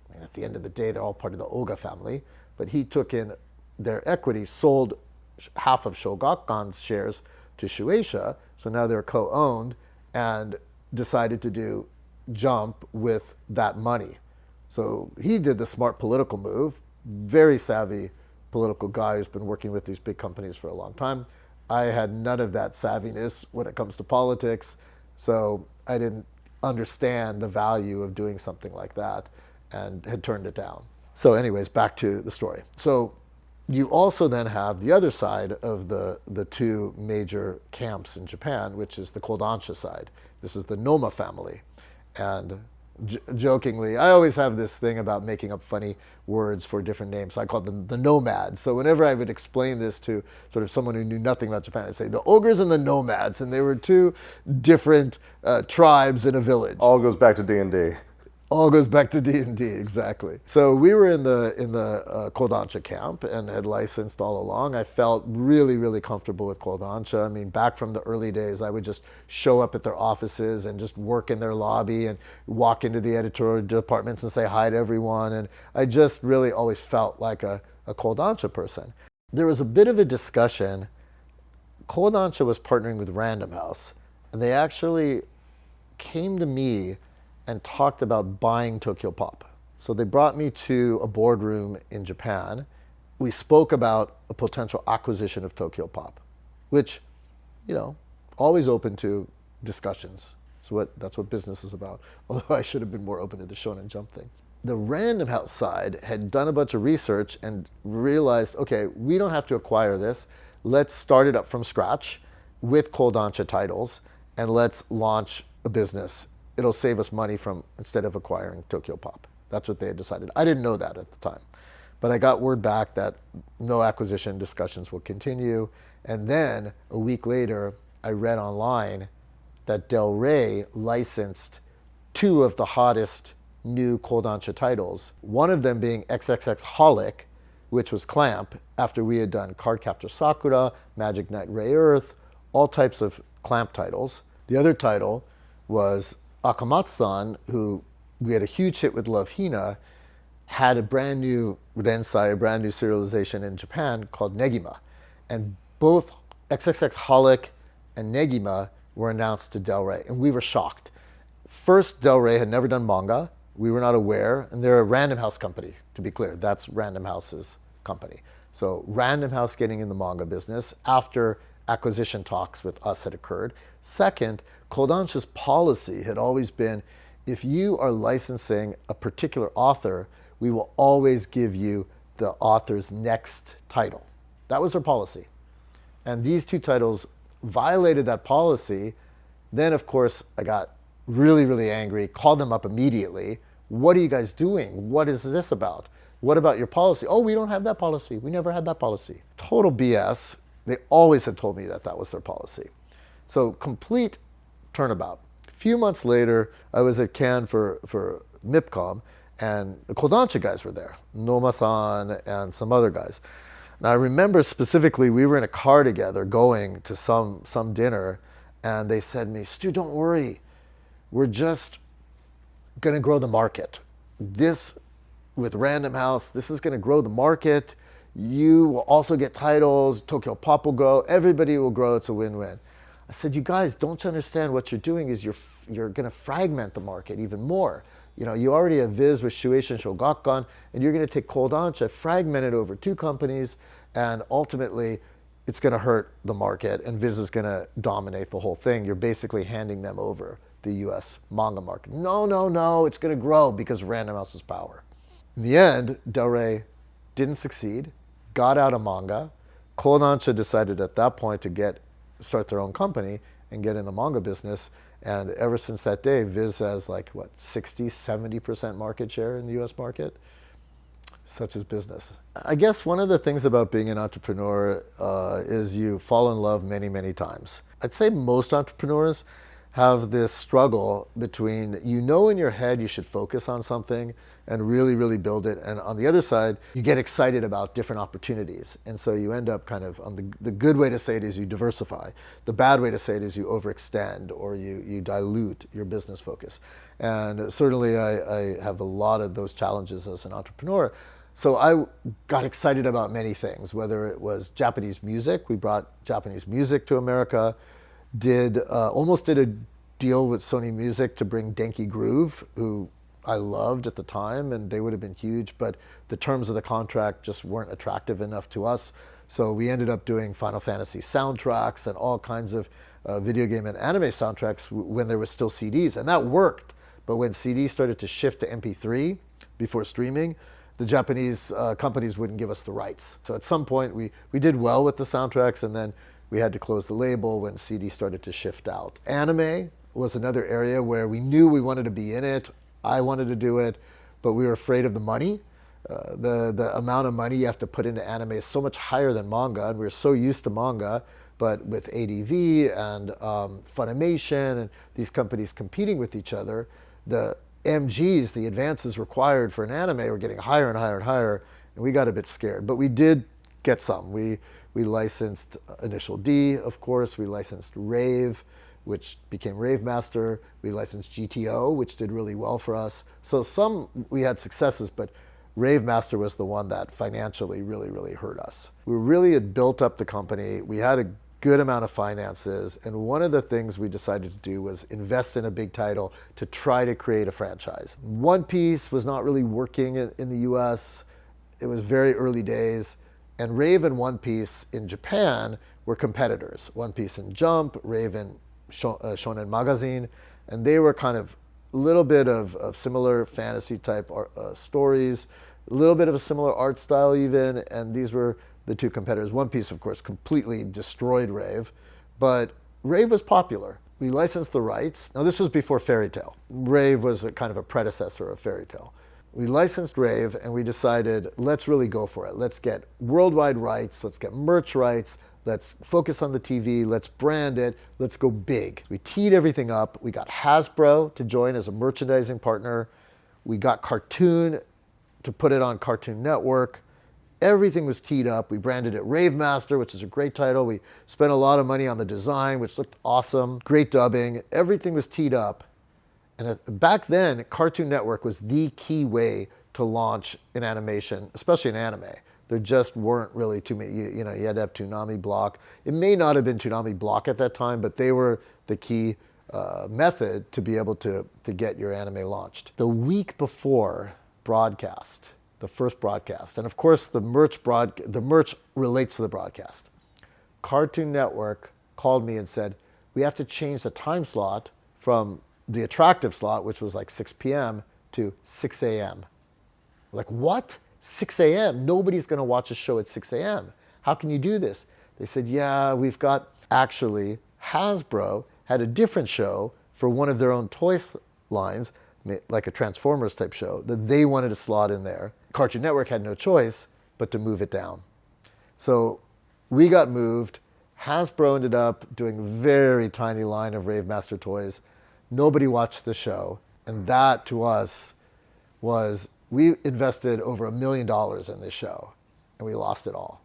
Speaker 1: I mean, at the end of the day, they're all part of the Oga family, but he took in their equity, sold half of Shogakukan's shares to Shueisha, so now they're co-owned, and decided to do Jump with that money. So he did the smart political move, very savvy political guy who's been working with these big companies for a long time. I had none of that savviness when it comes to politics, so I didn't understand the value of doing something like that and had turned it down. So anyways, back to the story. So you also then have the other side of the two major camps in Japan, which is the Kodansha side. This is the Noma family. And jokingly, I always have this thing about making up funny words for different names. So I call them the nomads. So whenever I would explain this to sort of someone who knew nothing about Japan, I'd say the ogres and the nomads. And they were two different tribes in a village.
Speaker 2: All goes back to D&D.
Speaker 1: All goes back to D&D, exactly. So we were in the Kodansha camp and had licensed all along. I felt really, really comfortable with Kodansha. I mean, back from the early days, I would just show up at their offices and just work in their lobby and walk into the editorial departments and say hi to everyone. And I just really always felt like a Kodansha person. There was a bit of a discussion. Kodansha was partnering with Random House, and they actually came to me and talked about buying Tokyopop. So they brought me to a boardroom in Japan. We spoke about a potential acquisition of Tokyopop, which, always open to discussions. That's what business is about. Although I should have been more open to the Shonen Jump thing. The Random House side had done a bunch of research and realized, okay, we don't have to acquire this. Let's start it up from scratch with Kodansha titles, and let's launch a business. It'll save us money instead of acquiring Tokyopop. That's what they had decided. I didn't know that at the time. But I got word back that no acquisition discussions will continue. And then a week later, I read online that Del Rey licensed 2 of the hottest new Kodansha titles, one of them being XXX Holic, which was Clamp, after we had done Cardcaptor Sakura, Magic Knight Ray Earth, all types of Clamp titles. The other title was Akamatsu-san, who we had a huge hit with Love Hina, had a brand new Rensai, a brand new serialization in Japan called Negima. And both XXX Holic and Negima were announced to Del Rey, and we were shocked. First, Del Rey had never done manga. We were not aware, and they're a Random House company, to be clear. That's Random House's company. So Random House getting in the manga business after acquisition talks with us had occurred. Second, Kodansha's policy had always been, if you are licensing a particular author, we will always give you the author's next title. That was their policy. And these 2 titles violated that policy. Then, of course, I got really, really angry, called them up immediately. What are you guys doing? What is this about? What about your policy? Oh, we don't have that policy. We never had that policy. Total BS. They always had told me that was their policy. So complete turnabout. A few months later, I was at Cannes for MIPCOM, and the Kodansha guys were there, Noma-san and some other guys. Now I remember specifically, we were in a car together going to some dinner, and they said to me, Stu, don't worry. We're just going to grow the market. This, with Random House, this is going to grow the market. You will also get titles. Tokyopop will grow. Everybody will grow. It's a win-win. I said, you guys, don't you understand what you're doing is you're going to fragment the market even more. You already have Viz with Shueisha and Shogakukan, and you're going to take Kodansha, fragment it over 2 companies, and ultimately it's going to hurt the market, and Viz is going to dominate the whole thing. You're basically handing them over the US manga market. No, it's going to grow because of Random House's power. In the end, Del Rey didn't succeed, got out of manga. Kodansha decided at that point to start their own company and get in the manga business. And ever since that day, Viz has 60, 70% market share in the US market. Such is business. I guess one of the things about being an entrepreneur is you fall in love many, many times. I'd say most entrepreneurs have this struggle between, in your head you should focus on something and really, really build it. And on the other side, you get excited about different opportunities. And so you end up kind of, on the good way to say it is you diversify. The bad way to say it is you overextend or you dilute your business focus. And certainly I have a lot of those challenges as an entrepreneur. So I got excited about many things, whether it was Japanese music. We brought Japanese music to America. Almost did a deal with Sony Music to bring Denki Groove, who I loved at the time, and they would have been huge, but the terms of the contract just weren't attractive enough to us. So we ended up doing Final Fantasy soundtracks and all kinds of video game and anime soundtracks when there was still CDs, and that worked. But when CDs started to shift to MP3 before streaming, the Japanese companies wouldn't give us the rights. So at some point, we did well with the soundtracks, and then we had to close the label when CD started to shift out. Anime was another area where we knew we wanted to be in it. I wanted to do it, but we were afraid of the money. The amount of money you have to put into anime is so much higher than manga, and we're so used to manga, but with ADV and Funimation and these companies competing with each other, the MGs, the advances required for an anime, were getting higher and higher and higher, and we got a bit scared. But we did get some. We licensed Initial D, of course. We licensed Rave, which became Rave Master. We licensed GTO, which did really well for us. So some we had successes, but Rave Master was the one that financially really, really hurt us. We really had built up the company. We had a good amount of finances, and one of the things we decided to do was invest in a big title to try to create a franchise. One Piece was not really working in the US. It was very early days, and Rave and One Piece in Japan were competitors. One Piece in Jump, Rave in Shonen Magazine, and they were kind of a little bit of similar fantasy type stories, a little bit of a similar art style even, and these were the two competitors. One Piece, of course, completely destroyed Rave, but Rave was popular. We licensed the rights. Now, this was before Fairy Tail. Rave was a kind of a predecessor of Fairy Tail. We licensed Rave, and we decided, let's really go for it. Let's get worldwide rights. Let's get merch rights. Let's focus on the TV. Let's brand it. Let's go big. We teed everything up. We got Hasbro to join as a merchandising partner. We got Cartoon to put it on Cartoon Network. Everything was teed up. We branded it Rave Master, which is a great title. We spent a lot of money on the design, which looked awesome. Great dubbing. Everything was teed up. And back then, Cartoon Network was the key way to launch an animation, especially an anime. There just weren't really too many. You had to have Toonami Block. It may not have been Toonami Block at that time, but they were the key method to be able to get your anime launched. The week before broadcast, the first broadcast, and of course the merch relates to the broadcast. Cartoon Network called me and said, we have to change the time slot from the attractive slot, which was like 6 p.m. to 6 a.m. Like, what? 6 a.m.? Nobody's going to watch a show at 6 a.m. How can you do this? They said, yeah, we've got, actually, Hasbro had a different show for one of their own toy lines, like a Transformers type show, that they wanted to slot in there. Cartoon Network had no choice but to move it down. So we got moved. Hasbro ended up doing a very tiny line of Rave Master toys. Nobody watched the show. And that, to us, was, we invested over $1 million in this show, and we lost it all.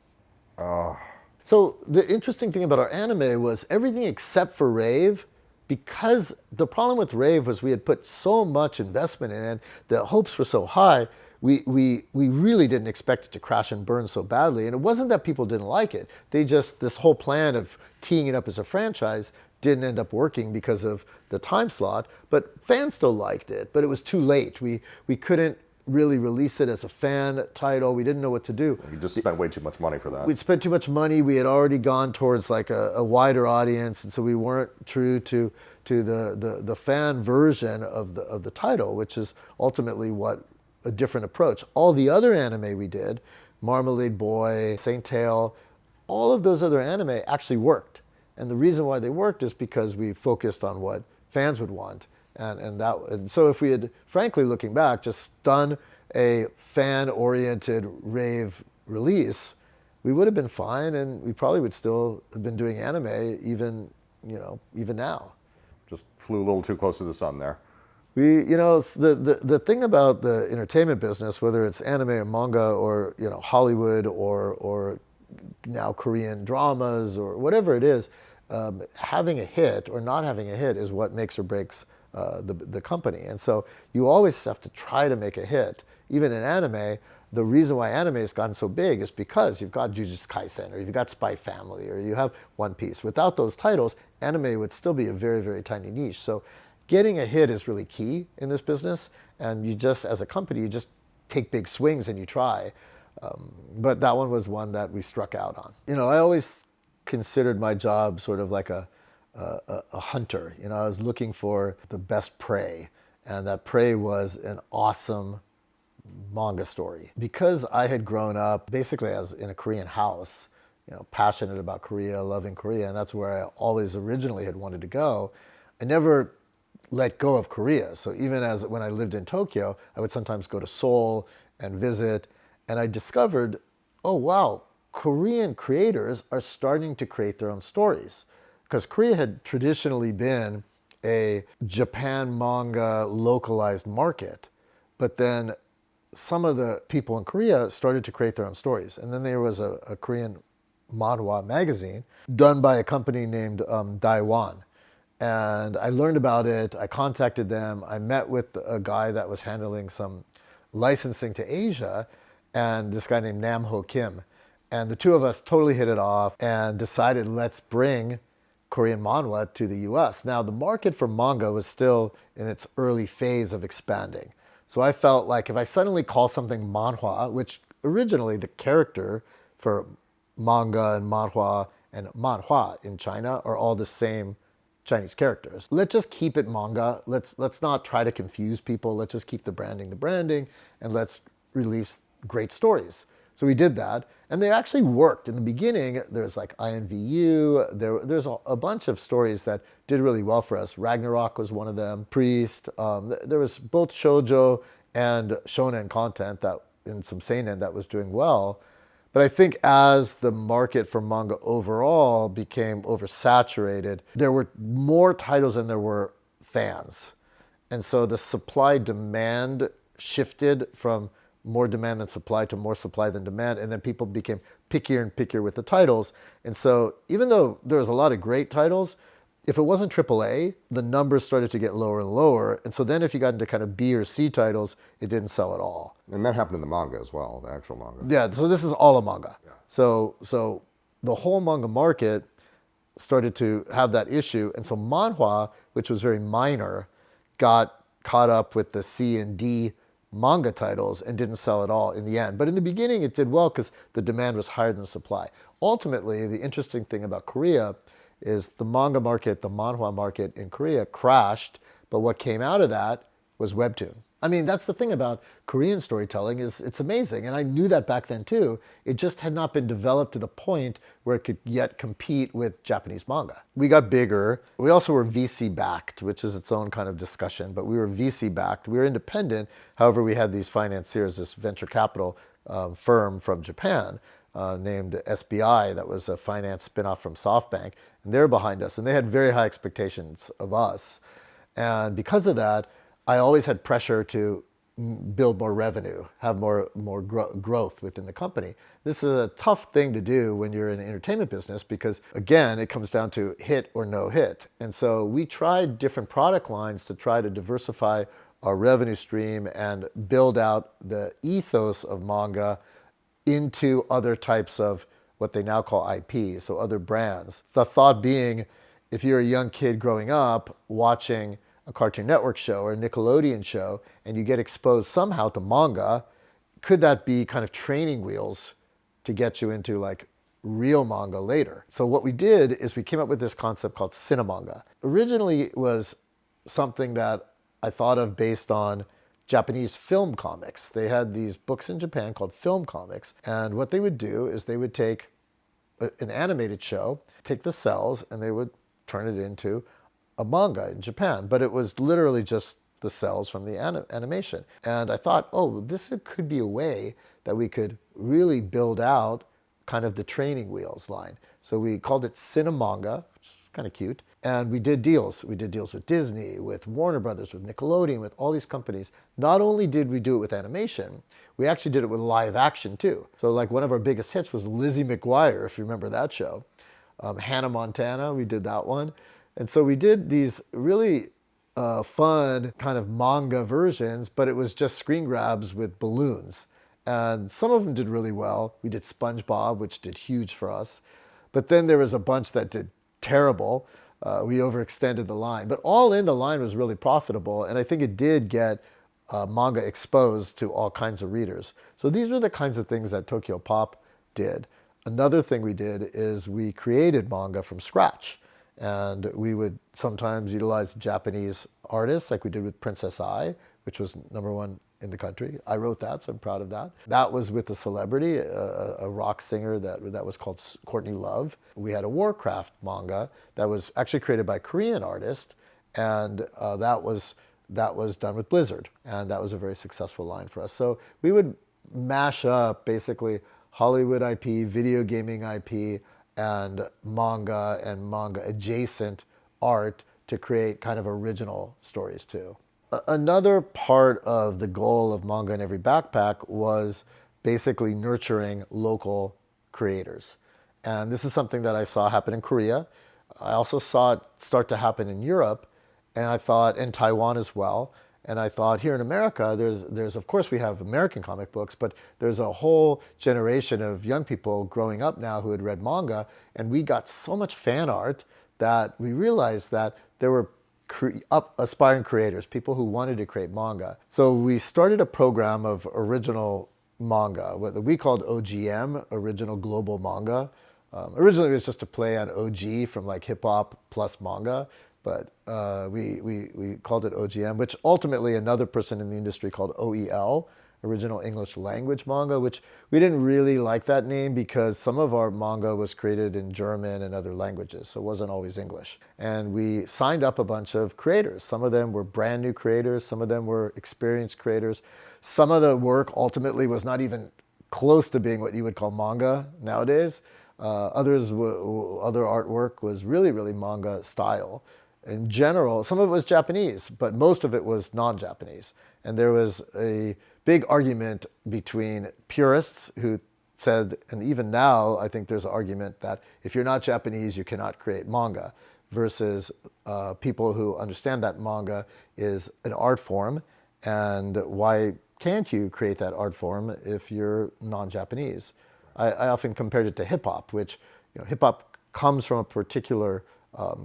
Speaker 1: So the interesting thing about our anime was everything except for Rave, because the problem with Rave was we had put so much investment in it, the hopes were so high, we really didn't expect it to crash and burn so badly. And it wasn't that people didn't like it. This whole plan of teeing it up as a franchise didn't end up working because of the time slot, but fans still liked it, but it was too late. We couldn't really release it as a fan title. We didn't know what to do.
Speaker 2: You just spent way too much money for that.
Speaker 1: We'd spent too much money. We had already gone towards like a wider audience, and so we weren't true to the fan version of the title, which is ultimately what a different approach. All the other anime we did, Marmalade Boy, Saint Tail, all of those other anime actually worked. And the reason why they worked is because we focused on what fans would want. And so if we had, frankly, looking back, just done a fan-oriented Rave release, we would have been fine, and we probably would still have been doing anime even now.
Speaker 2: Just flew a little too close to the sun there.
Speaker 1: The thing about the entertainment business, whether it's anime or manga or Hollywood or now Korean dramas or whatever it is, having a hit or not having a hit is what makes or breaks the company. And so you always have to try to make a hit. Even in anime, the reason why anime has gotten so big is because you've got Jujutsu Kaisen, or you've got Spy Family, or you have One Piece. Without those titles, anime would still be a very, very tiny niche. So getting a hit is really key in this business. And you just, as a company, you just take big swings and you try. But that one was one that we struck out on. I always considered my job sort of like a hunter. I was looking for the best prey, and that prey was an awesome manga story. Because I had grown up basically as in a Korean house, passionate about Korea, loving Korea, and that's where I always originally had wanted to go. I never let go of Korea. So even when I lived in Tokyo, I would sometimes go to Seoul and visit, and I discovered, oh wow, Korean creators are starting to create their own stories. Because Korea had traditionally been a Japan manga localized market, but then some of the people in Korea started to create their own stories. And then there was a Korean manhwa magazine done by a company named Daiwan. And I learned about it. I contacted them. I met with a guy that was handling some licensing to Asia, and this guy named Nam Ho Kim. And the two of us totally hit it off and decided, let's bring Korean manhwa to the US. Now, the market for manga was still in its early phase of expanding. So I felt like if I suddenly call something manhwa, which originally the character for manga and manhwa in China are all the same Chinese characters. Let's just keep it manga. Let's not try to confuse people. Let's just keep the branding, and let's release great stories. So we did that, and they actually worked. In the beginning, there's like INVU, there's a bunch of stories that did really well for us. Ragnarok was one of them, Priest. There was both shoujo and shonen content that, and some seinen that was doing well. But I think as the market for manga overall became oversaturated, there were more titles than there were fans. And so the supply-demand shifted from more demand than supply to more supply than demand, and then people became pickier and pickier with the titles. And so even though there was a lot of great titles, if it wasn't AAA, the numbers started to get lower and lower. And so then if you got into kind of B or C titles, it didn't sell at all.
Speaker 2: And that happened in the manga as well, the actual manga.
Speaker 1: Yeah, so this is all a manga. Yeah. So the whole manga market started to have that issue. And so manhwa, which was very minor, got caught up with the C and D manga titles and didn't sell at all in the end. But in the beginning, it did well because the demand was higher than the supply. Ultimately, the interesting thing about Korea is the manga market, the manhwa market in Korea crashed, but what came out of that was webtoon. I mean, that's the thing about Korean storytelling is it's amazing. And I knew that back then too. It just had not been developed to the point where it could yet compete with Japanese manga. We got bigger. We also were VC backed, which is its own kind of discussion, but we were VC backed. We were independent. However, we had these financiers, this venture capital firm from Japan named SBI that was a finance spinoff from SoftBank. And they're behind us. And they had very high expectations of us. And because of that, I always had pressure to build more revenue, have more growth within the company. This is a tough thing to do when you're in the entertainment business because, again, it comes down to hit or no hit. And so we tried different product lines to try to diversify our revenue stream and build out the ethos of manga into other types of what they now call IP, so other brands. The thought being, if you're a young kid growing up watching a Cartoon Network show or a Nickelodeon show, and you get exposed somehow to manga, could that be kind of training wheels to get you into like real manga later? So what we did is we came up with this concept called cinemanga. Originally it was something that I thought of based on Japanese film comics. They had these books in Japan called film comics, and what they would do is they would take an animated show, take the cells, and they would turn it into a manga in Japan, but it was literally just the cells from the animation. And I thought, oh, this could be a way that we could really build out kind of the training wheels line. So we called it Cinemanga, which is kind of cute. And we did deals. We did deals with Disney, with Warner Brothers, with Nickelodeon, with all these companies. Not only did we do it with animation, we actually did it with live action too. So like one of our biggest hits was Lizzie McGuire, if you remember that show. Hannah Montana, we did that one. And so we did these really fun kind of manga versions, but it was just screen grabs with balloons. And some of them did really well. We did SpongeBob, which did huge for us. But then there was a bunch that did terrible. We overextended the line. But all in, the line was really profitable. And I think it did get manga exposed to all kinds of readers. So these were the kinds of things that TOKYOPOP did. Another thing we did is we created manga from scratch. And we would sometimes utilize Japanese artists like we did with Princess Ai, which was #1 in the country. I wrote that, so I'm proud of that. That was with a celebrity, a rock singer that was called Courtney Love. We had a Warcraft manga that was actually created by a Korean artist, and that was done with Blizzard. And that was a very successful line for us. So we would mash up basically Hollywood IP, video gaming IP, and manga adjacent art to create kind of original stories too. Another part of the goal of Manga in Every Backpack was basically nurturing local creators. And this is something that I saw happen in Korea. I also saw it start to happen in Europe, and I thought in Taiwan as well. And I thought here in America, there's of course we have American comic books, but there's a whole generation of young people growing up now who had read manga, and we got so much fan art that we realized that there were aspiring creators, people who wanted to create manga. So we started a program of original manga, what we called OGM, Original Global Manga. Originally it was just a play on OG from like hip hop plus manga, but we called it OGM, which ultimately another person in the industry called OEL, Original English Language Manga, which we didn't really like that name because some of our manga was created in German and other languages, so it wasn't always English. And we signed up a bunch of creators. Some of them were brand new creators, some of them were experienced creators. Some of the work ultimately was not even close to being what you would call manga nowadays. Other artwork was really, really manga style. In general, some of it was Japanese, but most of it was non-Japanese. And there was a big argument between purists who said, and even now I think there's an argument that if you're not Japanese, you cannot create manga, versus people who understand that manga is an art form, and why can't you create that art form if you're non-Japanese? I often compared it to hip-hop, which hip-hop comes from a particular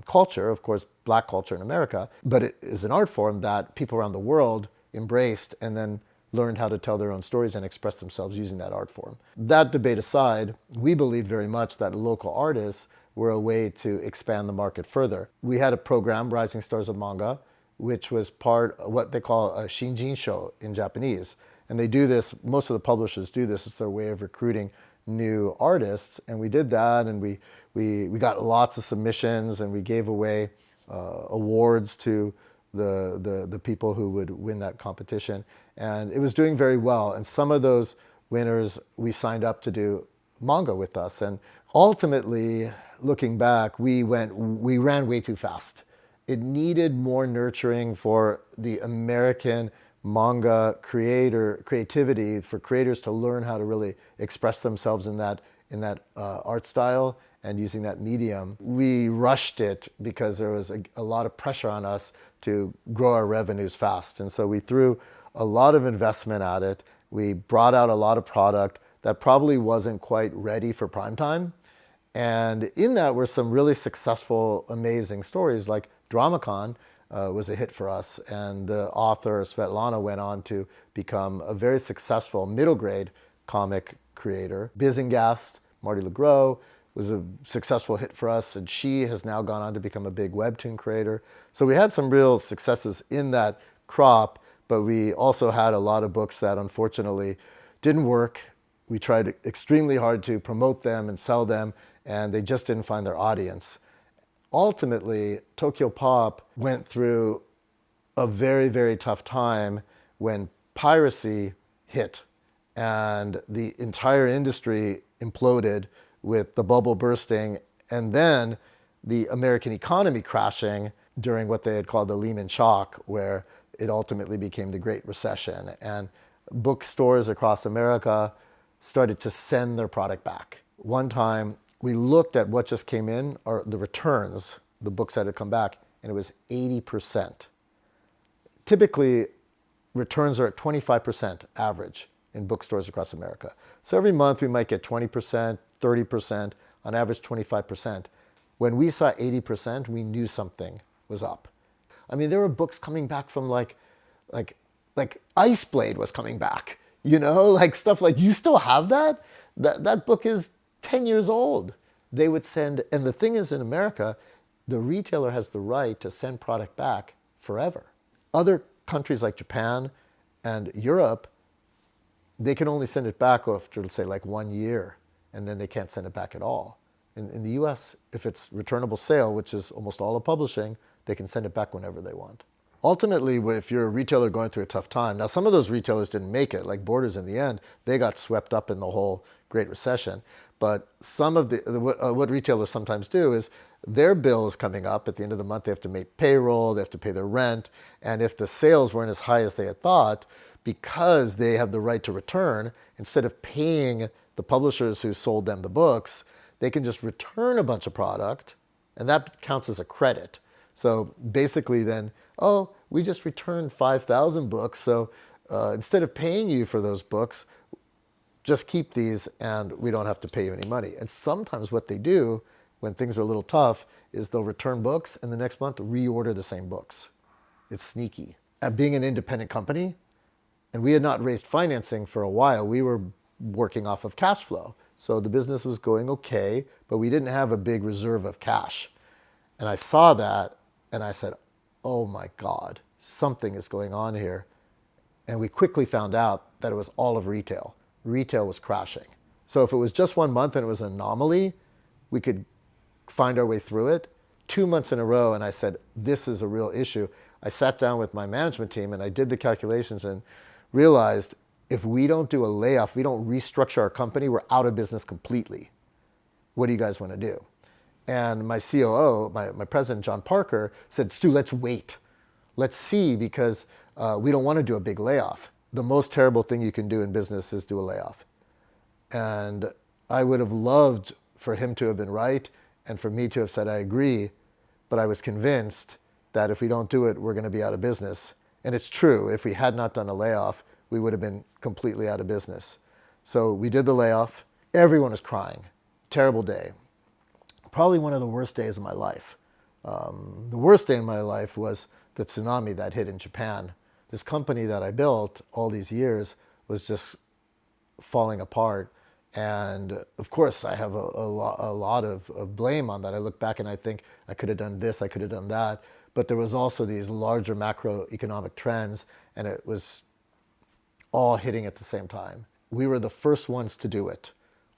Speaker 1: culture, of course, black culture in America, but it is an art form that people around the world embraced and then learned how to tell their own stories and express themselves using that art form. That debate aside, we believed very much that local artists were a way to expand the market further. We had a program, Rising Stars of Manga, which was part of what they call a shinjinsho in Japanese. And they do this, most of the publishers do this, it's their way of recruiting new artists. And we did that, and we got lots of submissions, and we gave away awards to the people who would win that competition. And it was doing very well. And some of those winners, we signed up to do manga with us. And ultimately, looking back, we ran way too fast. It needed more nurturing for the American manga creativity, for creators to learn how to really express themselves in that art style and using that medium. We rushed it because there was a lot of pressure on us to grow our revenues fast. And so we threw a lot of investment at it. We brought out a lot of product that probably wasn't quite ready for prime time. And in that were some really successful, amazing stories, like DramaCon was a hit for us. And the author, Svetlana, went on to become a very successful middle grade comic creator. Bizengast, Marty LeGros, was a successful hit for us, and she has now gone on to become a big webtoon creator. So we had some real successes in that crop, but we also had a lot of books that unfortunately didn't work. We tried extremely hard to promote them and sell them, and they just didn't find their audience. Ultimately, TOKYOPOP went through a very, very tough time when piracy hit and the entire industry imploded with the bubble bursting, and then the American economy crashing during what they had called the Lehman shock, where it ultimately became the Great Recession. And bookstores across America started to send their product back. One time, we looked at what just came in, or the returns, the books that had come back, and it was 80%. Typically, returns are at 25% average in bookstores across America. So every month we might get 20%, 30%, on average 25%. When we saw 80%, we knew something was up. I mean, there were books coming back from like Ice Blade was coming back, like stuff like, you still have that? That book is 10 years old. They would send, and the thing is in America, the retailer has the right to send product back forever. Other countries like Japan and Europe, they can only send it back after, let's say, like 1 year, and then they can't send it back at all. In the US, if it's returnable sale, which is almost all of publishing, they can send it back whenever they want. Ultimately, if you're a retailer going through a tough time, now some of those retailers didn't make it, like Borders in the end, they got swept up in the whole Great Recession. But some of what retailers sometimes do is their bill is coming up at the end of the month. They have to make payroll, they have to pay their rent. And if the sales weren't as high as they had thought, because they have the right to return, instead of paying the publishers who sold them the books, they can just return a bunch of product, and that counts as a credit. So basically then, oh, we just returned 5,000 books, so instead of paying you for those books, just keep these and we don't have to pay you any money. And sometimes what they do when things are a little tough is they'll return books and the next month reorder the same books. It's sneaky. At being an independent company, and we had not raised financing for a while, we were working off of cash flow. So the business was going okay, but we didn't have a big reserve of cash. And I saw that and I said, oh my God, something is going on here. And we quickly found out that it was all of retail. Retail was crashing. So if it was just 1 month and it was an anomaly, we could find our way through it. 2 months in a row, and I said, this is a real issue. I sat down with my management team and I did the calculations and realized if we don't do a layoff, we don't restructure our company, we're out of business completely. What do you guys want to do? And my COO, my president, John Parker, said, Stu, let's wait. Let's see, because we don't want to do a big layoff. The most terrible thing you can do in business is do a layoff. And I would have loved for him to have been right and for me to have said, I agree, but I was convinced that if we don't do it, we're going to be out of business. And it's true, if we had not done a layoff, we would have been completely out of business. So we did the layoff. Everyone was crying. Terrible day. Probably one of the worst days of my life. The worst day in my life was the tsunami that hit in Japan. This company that I built all these years was just falling apart. And of course, I have a lot of blame on that. I look back and I think I could have done this, I could have done that. But there was also these larger macroeconomic trends, and it was all hitting at the same time. We were the first ones to do it.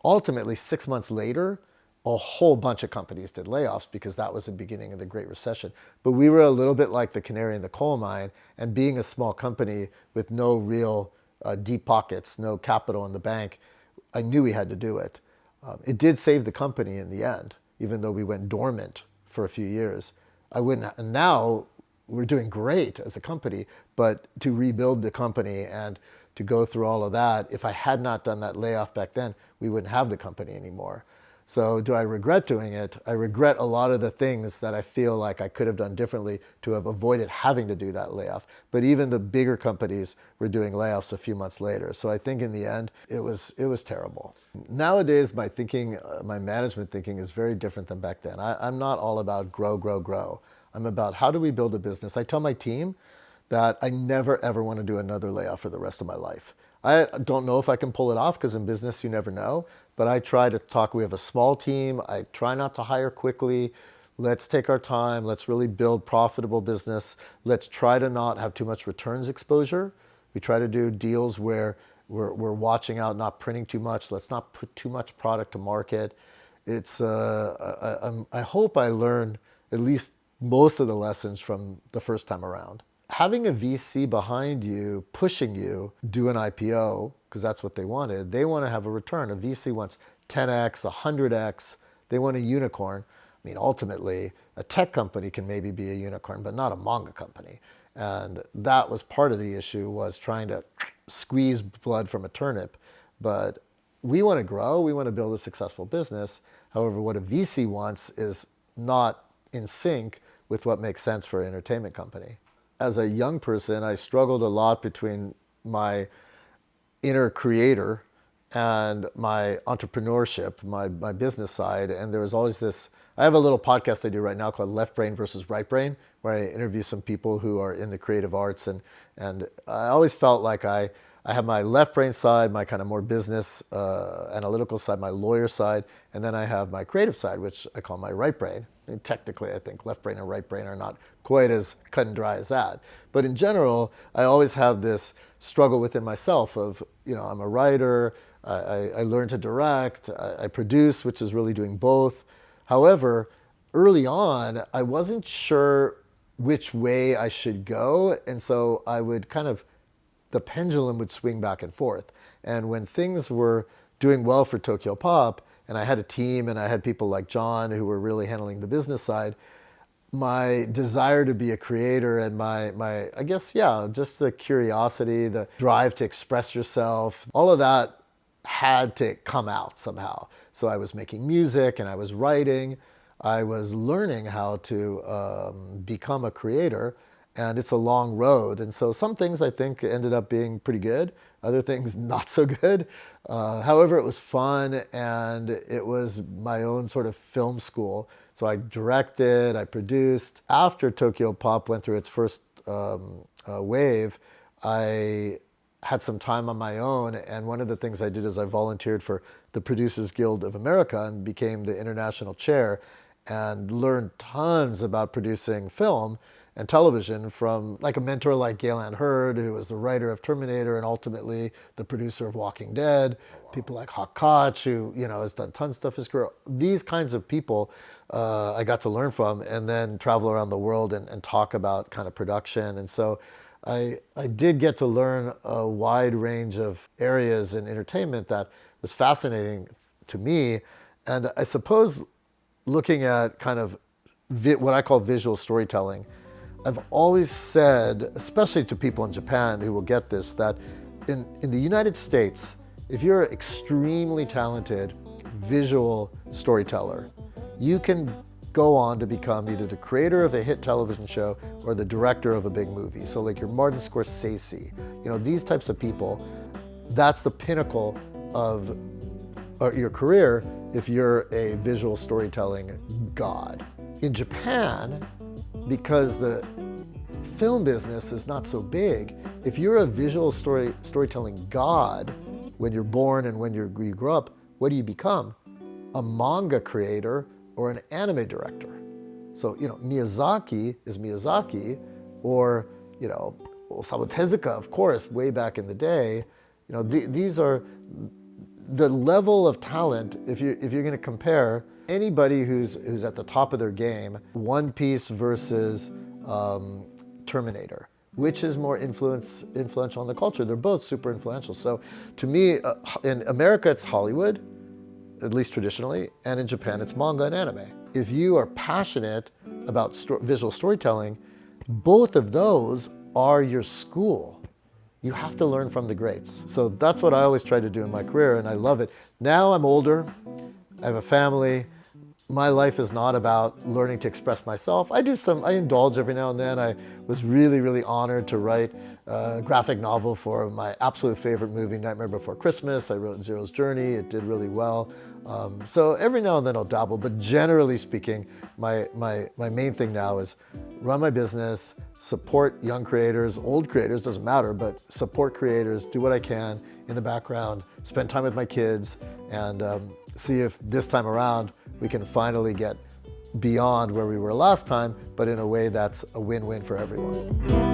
Speaker 1: Ultimately, 6 months later, a whole bunch of companies did layoffs because that was the beginning of the Great Recession. But we were a little bit like the canary in the coal mine, and being a small company with no real deep pockets, no capital in the bank, I knew we had to do it. It did save the company in the end, even though we went dormant for a few years. And now we're doing great as a company, but to rebuild the company and to go through all of that, if I had not done that layoff back then, we wouldn't have the company anymore. So do I regret doing it? I regret a lot of the things that I feel like I could have done differently to have avoided having to do that layoff. But even the bigger companies were doing layoffs a few months later. So I think in the end, it was terrible. Nowadays, my thinking, my management thinking is very different than back then. I'm not all about grow, grow, grow. I'm about how do we build a business. I tell my team that I never, ever want to do another layoff for the rest of my life. I don't know if I can pull it off because in business you never know, but I try to talk. We have a small team. I try not to hire quickly. Let's take our time. Let's really build profitable business. Let's try to not have too much returns exposure. We try to do deals where we're watching out, not printing too much. Let's not put too much product to market. It's I hope I learned at least most of the lessons from the first time around. Having a VC behind you, pushing you, do an IPO, because that's what they wanted. They want to have a return. A VC wants 10x, 100x. They want a unicorn. I mean, ultimately, a tech company can maybe be a unicorn, but not a manga company. And that was part of the issue, was trying to squeeze blood from a turnip. But we want to grow. We want to build a successful business. However, what a VC wants is not in sync with what makes sense for an entertainment company. As a young person, I struggled a lot between my inner creator and my entrepreneurship, my business side. And there was always this, I have a little podcast I do right now called Left Brain versus Right Brain, where I interview some people who are in the creative arts. And I always felt like I have my left brain side, my kind of more business, analytical side, my lawyer side, and then I have my creative side, which I call my right brain. And technically, I think left brain and right brain are not quite as cut and dry as that. But in general, I always have this struggle within myself of, I'm a writer, I learned to direct, I produce, which is really doing both. However, early on, I wasn't sure which way I should go, and so I would the pendulum would swing back and forth. And when things were doing well for TOKYOPOP, and I had a team and I had people like John who were really handling the business side, my desire to be a creator and my I guess, yeah, just the curiosity, the drive to express yourself, all of that had to come out somehow. So I was making music and I was writing. I was learning how to become a creator, and it's a long road. And so some things I think ended up being pretty good, other things not so good. However, it was fun, and it was my own sort of film school. So I directed, I produced. After TOKYOPOP went through its first wave, I had some time on my own, and one of the things I did is I volunteered for the Producers Guild of America and became the international chair, and learned tons about producing film and television from like a mentor like Galen Hurd, who was the writer of Terminator and ultimately the producer of Walking Dead. People like Hawk Koch, who has done tons of stuff in his career. These kinds of people I got to learn from, and then travel around the world and talk about kind of production. And so I did get to learn a wide range of areas in entertainment that was fascinating to me. And I suppose looking at kind of what I call visual storytelling, I've always said, especially to people in Japan who will get this, that in the United States, if you're an extremely talented visual storyteller, you can go on to become either the creator of a hit television show or the director of a big movie. So like your Martin Scorsese, these types of people, that's the pinnacle of your career if you're a visual storytelling god. In Japan, because the film business is not so big, if you're a visual storytelling god when you're born and when you grow up, what do you become? A manga creator or an anime director. So, Miyazaki is Miyazaki, or, Osamu Tezuka, of course, way back in the day. These are the level of talent. If you're going to compare anybody who's at the top of their game, One Piece versus Terminator, which is more influential in the culture? They're both super influential. So to me, in America, it's Hollywood, at least traditionally, and in Japan, it's manga and anime. If you are passionate about visual storytelling, both of those are your school. You have to learn from the greats. So that's what I always try to do in my career, and I love it. Now I'm older, I have a family. My life is not about learning to express myself. I indulge every now and then. I was really, really honored to write a graphic novel for my absolute favorite movie, Nightmare Before Christmas. I wrote Zero's Journey. It did really well. So every now and then I'll dabble, but generally speaking, my main thing now is run my business, support young creators, old creators, doesn't matter, but support creators, do what I can in the background, spend time with my kids, and see if this time around we can finally get beyond where we were last time, but in a way that's a win-win for everyone.